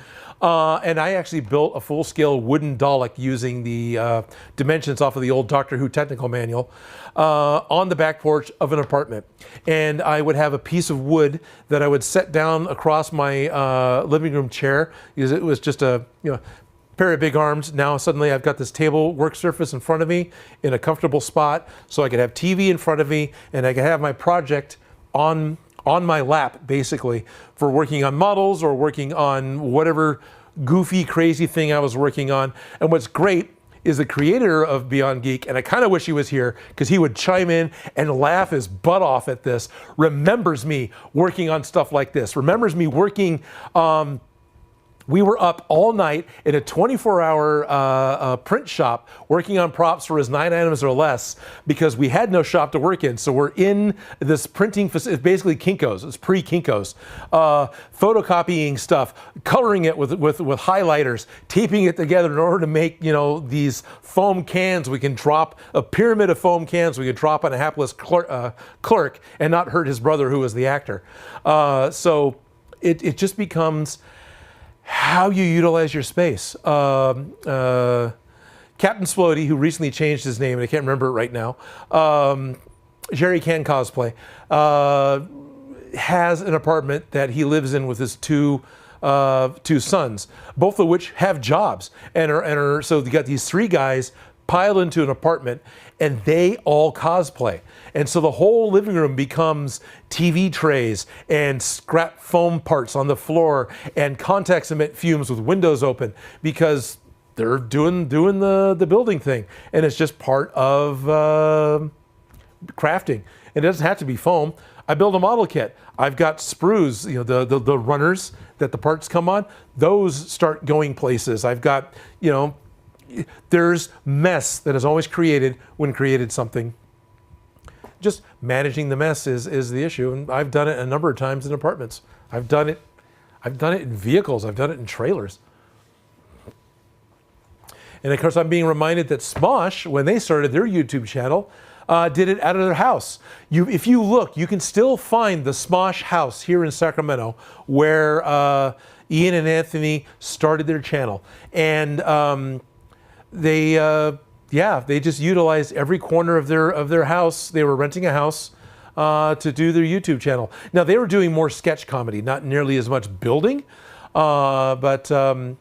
And I actually built a full-scale wooden Dalek using the dimensions off of the old Doctor Who technical manual on the back porch of an apartment. And I would have a piece of wood that I would set down across my living room chair, because it was just a pair of big arms. Now suddenly I've got this table work surface in front of me in a comfortable spot, so I could have TV in front of me and I could have my project on my lap, basically, for working on models or working on whatever goofy, crazy thing I was working on. And what's great is the creator of Beyond Geek, and I kind of wish he was here because he would chime in and laugh his butt off at this, remembers me working on stuff like this, remembers me working we were up all night in a 24-hour print shop working on props for his 9 items or less because we had no shop to work in. So we're in this printing facility. It's basically Kinko's. It's pre-Kinko's. Photocopying stuff, coloring it with highlighters, taping it together in order to make, these foam cans. We can drop a pyramid of foam cans. We can drop on a hapless clerk and not hurt his brother, who was the actor. So it just becomes how you utilize your space. Captain Splody, who recently changed his name, and I can't remember it right now, Jerry Can Cosplay, has an apartment that he lives in with his two sons, both of which have jobs. So you got these 3 guys piled into an apartment, and they all cosplay. And so the whole living room becomes TV trays and scrap foam parts on the floor and contact cement fumes with windows open because they're doing the building thing. And it's just part of crafting. It doesn't have to be foam. I build a model kit. I've got sprues, the runners that the parts come on. Those start going places. I've got, there's mess that is always created when created something. Just managing the mess is the issue, and I've done it a number of times in apartments. I've done it in vehicles. I've done it in trailers. And of course, I'm being reminded that Smosh, when they started their YouTube channel, did it out of their house. If you look, you can still find the Smosh house here in Sacramento, where Ian and Anthony started their channel, and they just utilized every corner of their house. They were renting a house to do their YouTube channel. Now, they were doing more sketch comedy, not nearly as much building, but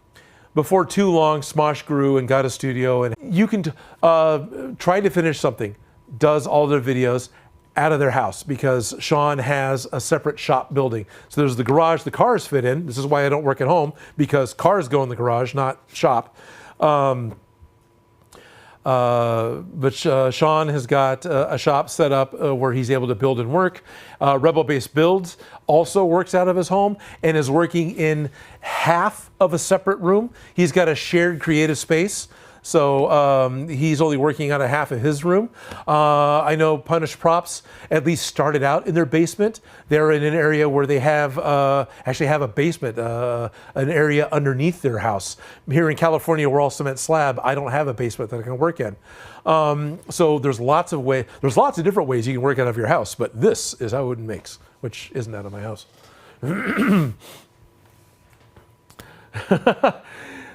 before too long, Smosh grew and got a studio. And you can try to finish something, does all their videos out of their house because Sean has a separate shop building. So there's the garage the cars fit in. This is why I don't work at home, because cars go in the garage, not shop. But Sean has got a shop set up where he's able to build and work. Rebel Base Builds also works out of his home and is working in half of a separate room. He's got a shared creative space. So he's only working out of half of his room. I know Punished Props at least started out in their basement. They're in an area where they have actually have a basement, an area underneath their house. Here in California, we're all cement slab. I don't have a basement that I can work in. So there's lots of different ways you can work out of your house. But this is how Odin Makes, which isn't out of my house.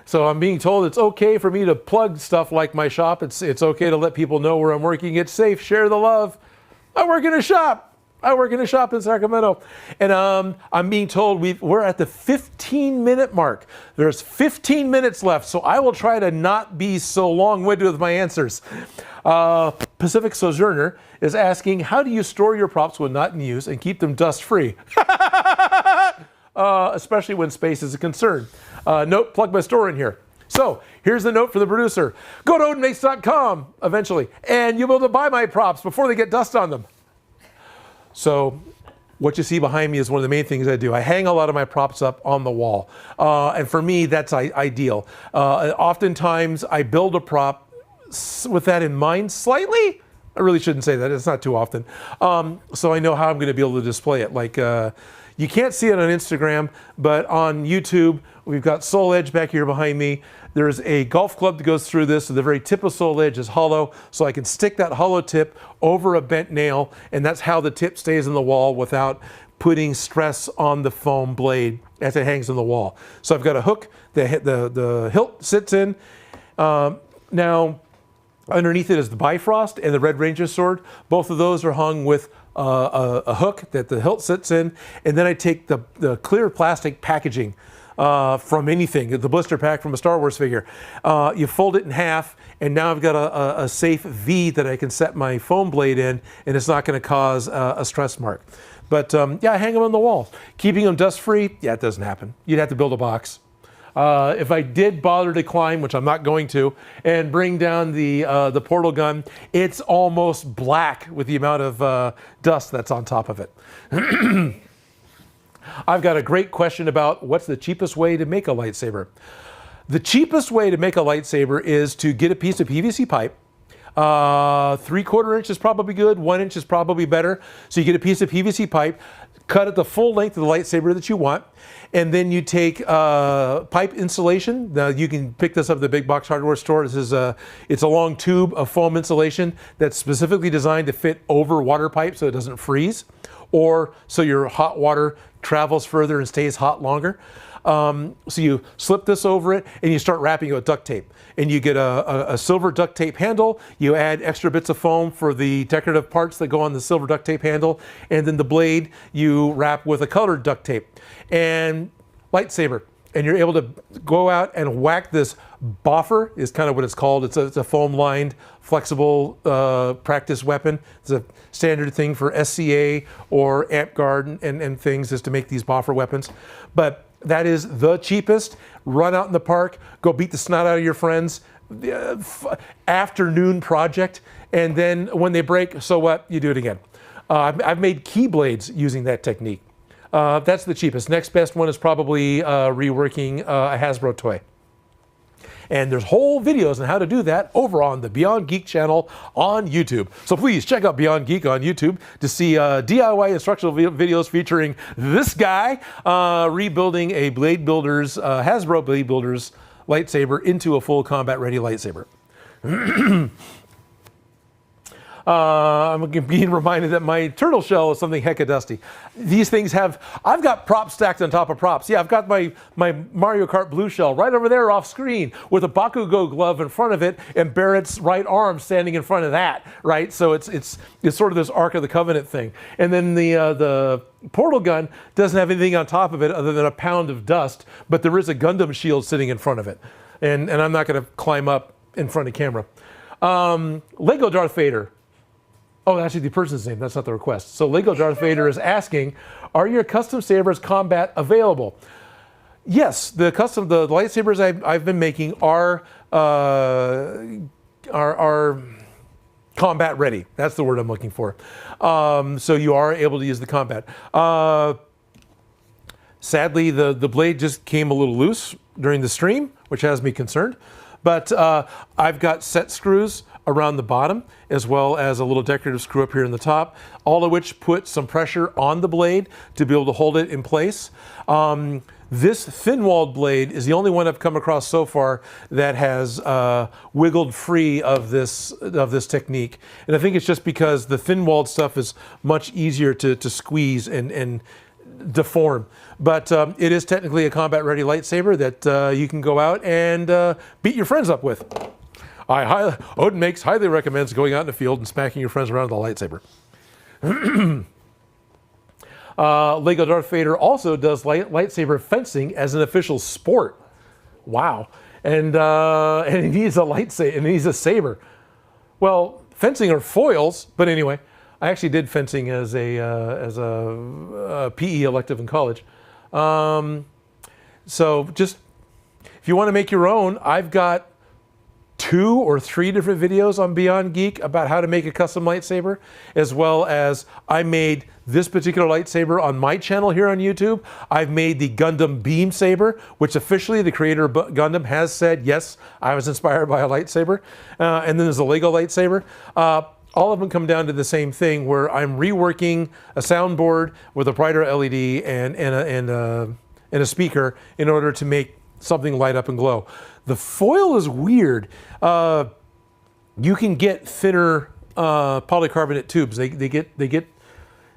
So I'm being told it's okay for me to plug stuff like my shop. It's okay to let people know where I'm working. It's safe. Share the love. I work in a shop. in Sacramento. And I'm being told we're at the 15-minute mark. There's 15 minutes left, so I will try to not be so long-winded with my answers. Pacific Sojourner is asking, how do you store your props when not in use and keep them dust-free? Especially when space is a concern. Note, plug my store in here. So here's the note for the producer. Go to odinmakes.com eventually, and you'll be able to buy my props before they get dust on them. So what you see behind me is one of the main things I do. I hang a lot of my props up on the wall. And for me, that's ideal. Oftentimes, I build a prop with that in mind slightly. I really shouldn't say that. It's not too often. So I know how I'm going to be able to display it. Like, you can't see it on Instagram, but on YouTube, we've got Soul Edge back here behind me. There's a golf club that goes through this, so the very tip of Soul Edge is hollow, so I can stick that hollow tip over a bent nail, and that's how the tip stays in the wall without putting stress on the foam blade as it hangs on the wall. So I've got a hook that the hilt sits in. Now, underneath it is the Bifrost and the Red Ranger sword. Both of those are hung with a hook that the hilt sits in, and then I take the clear plastic packaging from anything, the blister pack from a Star Wars figure. You fold it in half, and now I've got a safe V that I can set my foam blade in, and it's not going to cause a stress mark. But yeah, I hang them on the wall. Keeping them dust-free, yeah, it doesn't happen. You'd have to build a box. If I did bother to climb, which I'm not going to, and bring down the portal gun, it's almost black with the amount of dust that's on top of it. I've got a great question about what's the cheapest way to make a lightsaber. The cheapest way to make a lightsaber is to get a piece of PVC pipe. 3/4 inch is probably good, 1 inch is probably better. So you get a piece of PVC pipe, cut it the full length of the lightsaber that you want, and then you take pipe insulation. Now you can pick this up at the big box hardware store. It's a long tube of foam insulation that's specifically designed to fit over water pipe so it doesn't freeze, or so your hot water travels further and stays hot longer. So you slip this over it and you start wrapping it with duct tape. And you get a silver duct tape handle. You add extra bits of foam for the decorative parts that go on the silver duct tape handle. And then the blade you wrap with a colored duct tape. And lightsaber. And you're able to go out and whack this boffer, is kind of what it's called. It's a foam-lined, flexible practice weapon. It's a standard thing for SCA or Amp Guard and things, is to make these boffer weapons. But that is the cheapest. Run out in the park, go beat the snot out of your friends. Afternoon project, and then when they break, so what? You do it again. I've made keyblades using that technique. That's the cheapest. Next best one is probably reworking a Hasbro toy. And there's whole videos on how to do that over on the Beyond Geek channel on YouTube. So please check out Beyond Geek on YouTube to see DIY instructional videos featuring this guy rebuilding a Blade Builders, Hasbro Blade Builders lightsaber into a full combat ready lightsaber. I'm being reminded that my turtle shell is something hecka dusty. These things I've got props stacked on top of props. Yeah, I've got my Mario Kart blue shell right over there off screen with a Bakugo glove in front of it and Barrett's right arm standing in front of that, right? So it's sort of this Ark of the Covenant thing. And then the portal gun doesn't have anything on top of it other than a pound of dust, but there is a Gundam shield sitting in front of it. And I'm not going to climb up in front of camera. Lego Darth Vader. Oh, actually the person's name, that's not the request. So Lego Darth Vader is asking, are your custom sabers combat available? Yes, the lightsabers I've been making are combat ready. That's the word I'm looking for. So you are able to use the combat. Sadly, the blade just came a little loose during the stream, which has me concerned. But I've got set screws around the bottom, as well as a little decorative screw up here in the top, all of which put some pressure on the blade to be able to hold it in place. This thin-walled blade is the only one I've come across so far that has wiggled free of this technique. And I think it's just because the thin-walled stuff is much easier to squeeze and deform. But it is technically a combat-ready lightsaber that you can go out and beat your friends up with. Odin Makes highly recommends going out in the field and smacking your friends around with a lightsaber. Lego Darth Vader also does lightsaber fencing as an official sport. Wow. And he needs a lightsaber, and he needs a saber. Well, fencing are foils, but anyway, I actually did fencing as a PE elective in college. So just, if you want to make your own, I've got 2 or 3 different videos on Beyond Geek about how to make a custom lightsaber, as well as I made this particular lightsaber on my channel here on YouTube. I've made the Gundam Beam Saber, which officially the creator of Gundam has said, yes, I was inspired by a lightsaber. And then there's a Lego lightsaber. All of them come down to the same thing, where I'm reworking a soundboard with a brighter LED and a speaker in order to make something light up and glow. The foil is weird. You can get thinner polycarbonate tubes. They get.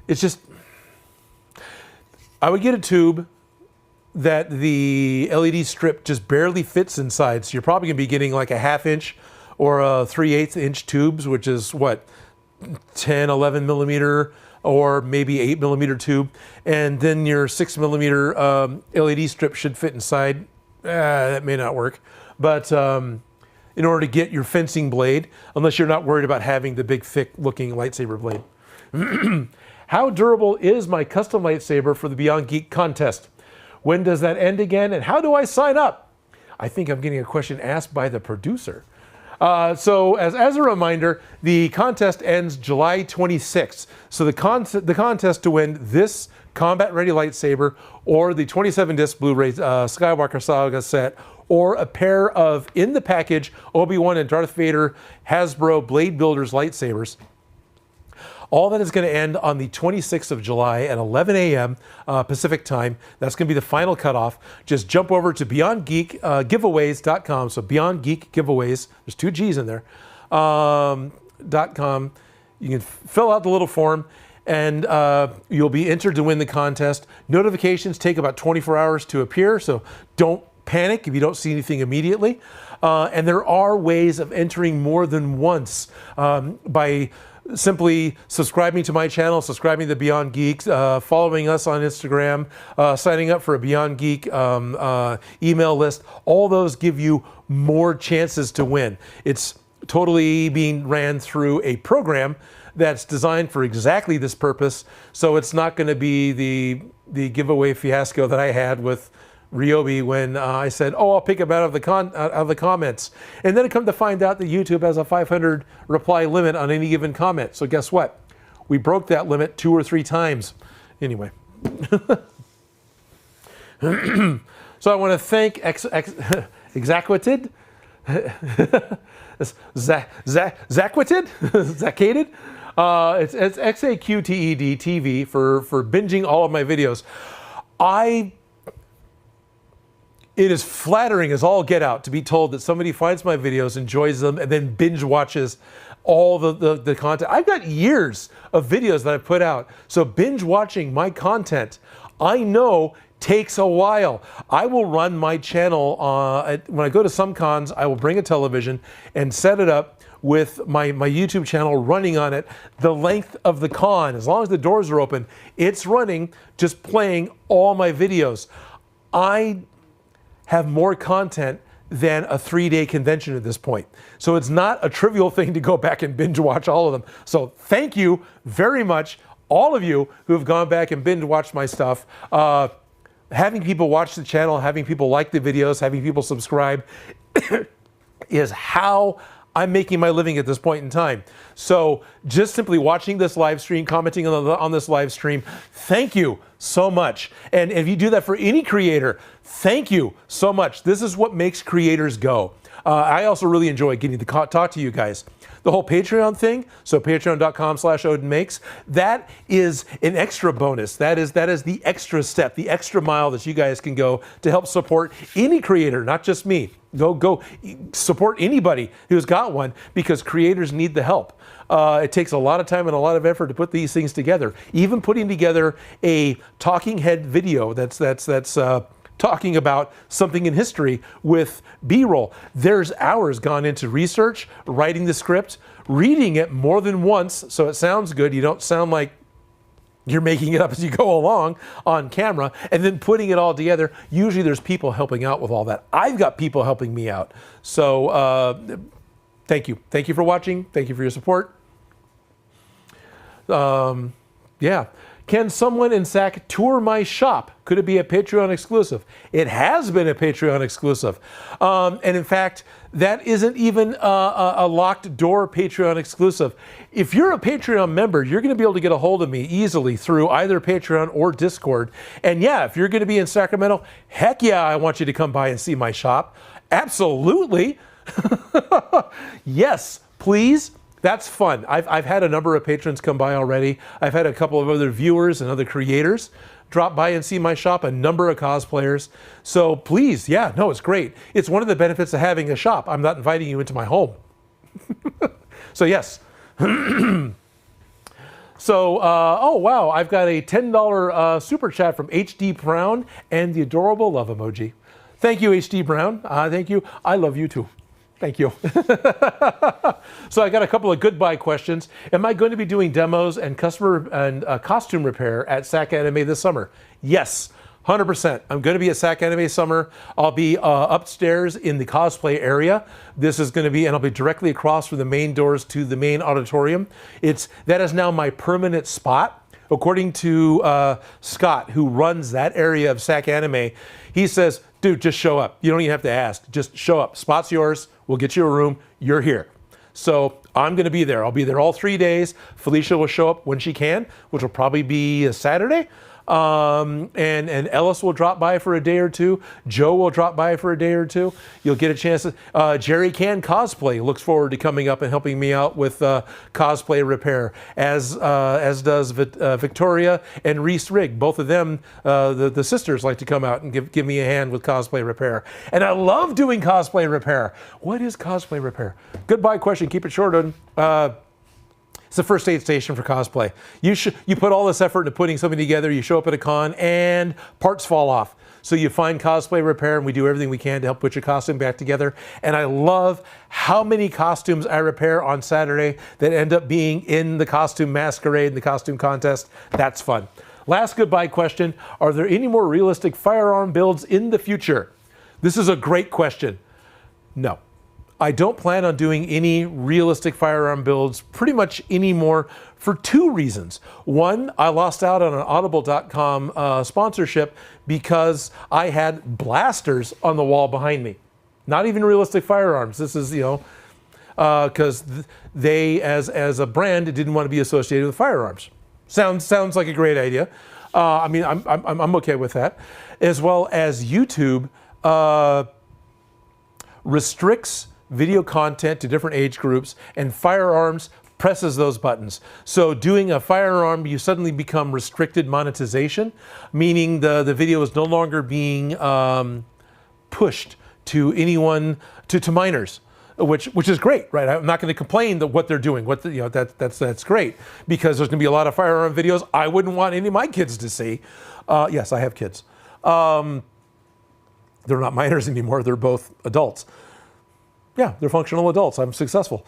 It's just. I would get a tube that the LED strip just barely fits inside. So you're probably gonna be getting like a 1/2 inch or a 3/8 inch tubes, which is what, 10, 11 millimeter, or maybe 8 millimeter tube, and then your 6 millimeter LED strip should fit inside. That may not work, but in order to get your fencing blade, unless you're not worried about having the big, thick-looking lightsaber blade. How durable is my custom lightsaber for the Beyond Geek contest? When does that end again, and how do I sign up? I think I'm getting a question asked by the producer. So as a reminder, the contest ends July 26th. So the contest to win this combat ready lightsaber, or the 27-disc Blu-ray Skywalker Saga set, or a pair of, in the package, Obi-Wan and Darth Vader Hasbro Blade Builders lightsabers. All that is going to end on the 26th of July at 11 a.m. Pacific time. That's going to be the final cutoff. Just jump over to Beyond Geek giveaways.com. So Beyond Geek Giveaways, there's 2 G's in there, .com. You can fill out the little form, and you'll be entered to win the contest. Notifications take about 24 hours to appear, so don't panic if you don't see anything immediately. And there are ways of entering more than once by simply subscribing to my channel, subscribing to Beyond Geek, following us on Instagram, signing up for a Beyond Geek email list. All those give you more chances to win. It's totally being ran through a program that's designed for exactly this purpose. So it's not going to be the giveaway fiasco that I had with Ryobi when I said, oh, I'll pick them out of the comments. And then I come to find out that YouTube has a 500 reply limit on any given comment. So guess what? We broke that limit 2 or 3 times. Anyway. So I want to thank Exacquated. Zacquated? Zaccated? It's XAQTED TV for binging all of my videos. It is flattering as all get out to be told that somebody finds my videos, enjoys them, and then binge watches all the content. I've got years of videos that I've put out. So binge watching my content, I know, takes a while. I will run my channel, when I go to some cons, I will bring a television and set it up with my YouTube channel running on it the length of the con. As long as the doors are open, it's running, just playing all my videos. I have more content than a 3-day convention at this point. So it's not a trivial thing to go back and binge watch all of them. So thank you very much, all of you who have gone back and binge watched my stuff. Having people watch the channel, having people like the videos, having people subscribe is how I'm making my living at this point in time. So just simply watching this live stream, commenting on this live stream, thank you so much. And if you do that for any creator, thank you so much. This is what makes creators go. I also really enjoy getting to talk to you guys. The whole Patreon thing, so patreon.com/Odin Makes, that is an extra bonus. That is the extra step, the extra mile that you guys can go to help support any creator, not just me. Go support anybody who's got one, because creators need the help. It takes a lot of time and a lot of effort to put these things together. Even putting together a talking head video that's talking about something in history with B-roll. There's hours gone into research, writing the script, reading it more than once so it sounds good. You don't sound like you're making it up as you go along on camera, and then putting it all together. Usually there's people helping out with all that. I've got people helping me out. So thank you. Thank you for watching. Thank you for your support. Yeah. Can someone in SAC tour my shop? Could it be a Patreon exclusive? It has been a Patreon exclusive. And in fact, that isn't even a locked door Patreon exclusive. If you're a Patreon member, you're going to be able to get a hold of me easily through either Patreon or Discord. And yeah, if you're going to be in Sacramento, heck yeah, I want you to come by and see my shop. Absolutely. Yes, please. That's fun. I've had a number of patrons come by already. I've had a couple of other viewers and other creators drop by and see my shop, a number of cosplayers. So please, yeah, no, it's great. It's one of the benefits of having a shop. I'm not inviting you into my home. So yes. So, oh wow, I've got a $10 super chat from HD Brown and the adorable love emoji. Thank you, HD Brown. Thank you. I love you too. Thank you. So I got a couple of goodbye questions. Am I going to be doing demos and customer and costume repair at SAC Anime this summer? Yes, 100%. I'm going to be at SAC Anime Summer. I'll be upstairs in the cosplay area. This is going to be, and I'll be directly across from the main doors to the main auditorium. That is now my permanent spot. According to Scott, who runs that area of SAC Anime, he says, dude, just show up. You don't even have to ask. Just show up. Spot's yours. We'll get you a room. You're here. So I'm going to be there. I'll be there all 3 days. Felicia will show up when she can, which will probably be a Saturday. And Ellis will drop by for a day or two. Joe will drop by for a day or two. You'll get a chance to, Jerry Can Cosplay looks forward to coming up and helping me out with cosplay repair, as does Victoria and Reese Rigg. Both of them, the sisters, like to come out and give me a hand with cosplay repair. And I love doing cosplay repair. What is cosplay repair? Goodbye question. Keep it short, Odin. It's the first aid station for cosplay. You put all this effort into putting something together, you show up at a con, and parts fall off. So you find cosplay repair, and we do everything we can to help put your costume back together. And I love how many costumes I repair on Saturday that end up being in the costume masquerade and the costume contest. That's fun. Last goodbye question. Are there any more realistic firearm builds in the future? This is a great question. No. I don't plan on doing any realistic firearm builds pretty much anymore for two reasons. One, I lost out on an audible.com sponsorship because I had blasters on the wall behind me. Not even realistic firearms. This is, because they, as a brand, didn't want to be associated with firearms. Sounds like a great idea. I mean, I'm okay with that. As well as YouTube restricts video content to different age groups, and firearms presses those buttons. So doing a firearm, you suddenly become restricted monetization, meaning the video is no longer being pushed to anyone, to minors, which is great, right? I'm not going to complain that what they're doing. That's great, because there's going to be a lot of firearm videos I wouldn't want any of my kids to see. Yes, I have kids. They're not minors anymore. They're both adults. Yeah, they're functional adults. I'm successful.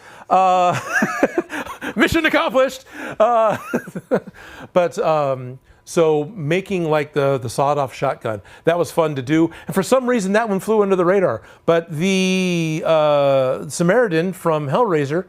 Mission accomplished. So making like the sawed-off shotgun, that was fun to do. And for some reason, that one flew under the radar. But the Samaritan from Hellblazer,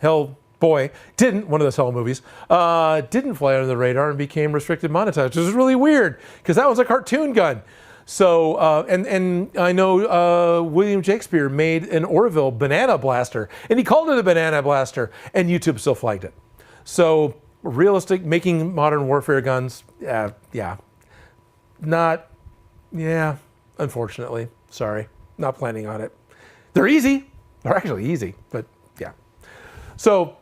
Hellboy, didn't, one of those Hell movies, didn't fly under the radar and became restricted monetized, which is really weird, because that was a cartoon gun. So, and I know William Shakespeare made an Orville banana blaster, and he called it a banana blaster, and YouTube still flagged it. So, realistic, making modern warfare guns, unfortunately, sorry, not planning on it. They're easy, they're actually easy, but yeah. So,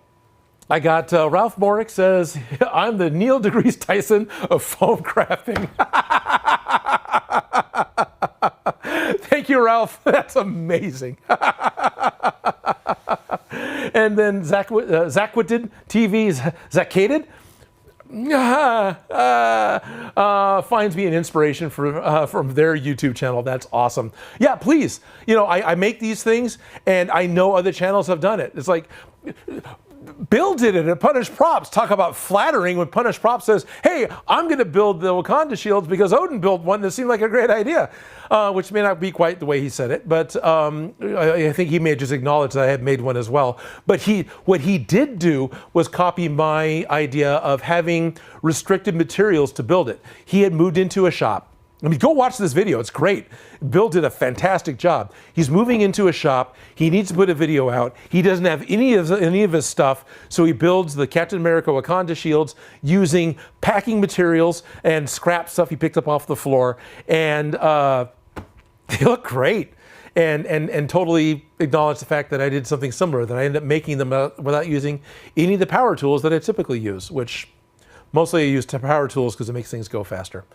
I got Ralph Morick says, I'm the Neil deGrasse Tyson of foam crafting. Thank you, Ralph. That's amazing. And then Zackwitted TV, Zackated, finds me an inspiration from their YouTube channel. That's awesome. Yeah, please. I make these things, and I know other channels have done it. It's like, Bill did it at Punish Props. Talk about flattering when Punish Props says, hey, I'm going to build the Wakanda shields because Odin built one that seemed like a great idea, which may not be quite the way he said it, but I think he may have just acknowledged that I had made one as well. But what he did do was copy my idea of having restricted materials to build it. He had moved into a shop. I mean, go watch this video. It's great. Bill did a fantastic job. He's moving into a shop. He needs to put a video out. He doesn't have any of his stuff, so he builds the Captain America Wakanda shields using packing materials and scrap stuff he picked up off the floor, and they look great. And totally acknowledge the fact that I did something similar, that I ended up making them without using any of the power tools that I typically use, which mostly I use power tools because it makes things go faster.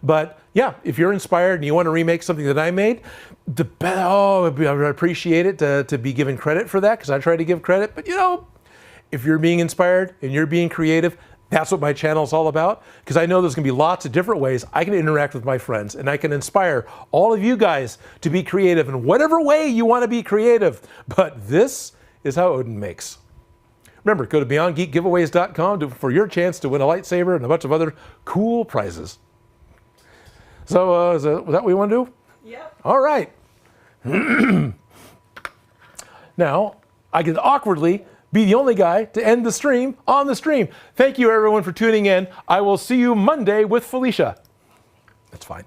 But yeah, if you're inspired and you want to remake something that I made, I would appreciate it to be given credit for that, because I try to give credit. But if you're being inspired and you're being creative, that's what my channel is all about, because I know there's going to be lots of different ways I can interact with my friends, and I can inspire all of you guys to be creative in whatever way you want to be creative. But this is how Odin makes. Remember, go to BeyondGeekGiveaways.com for your chance to win a lightsaber and a bunch of other cool prizes. So, was that what we want to do? Yep. All right. Now, I can awkwardly be the only guy to end the stream on the stream. Thank you, everyone, for tuning in. I will see you Monday with Felicia. That's fine.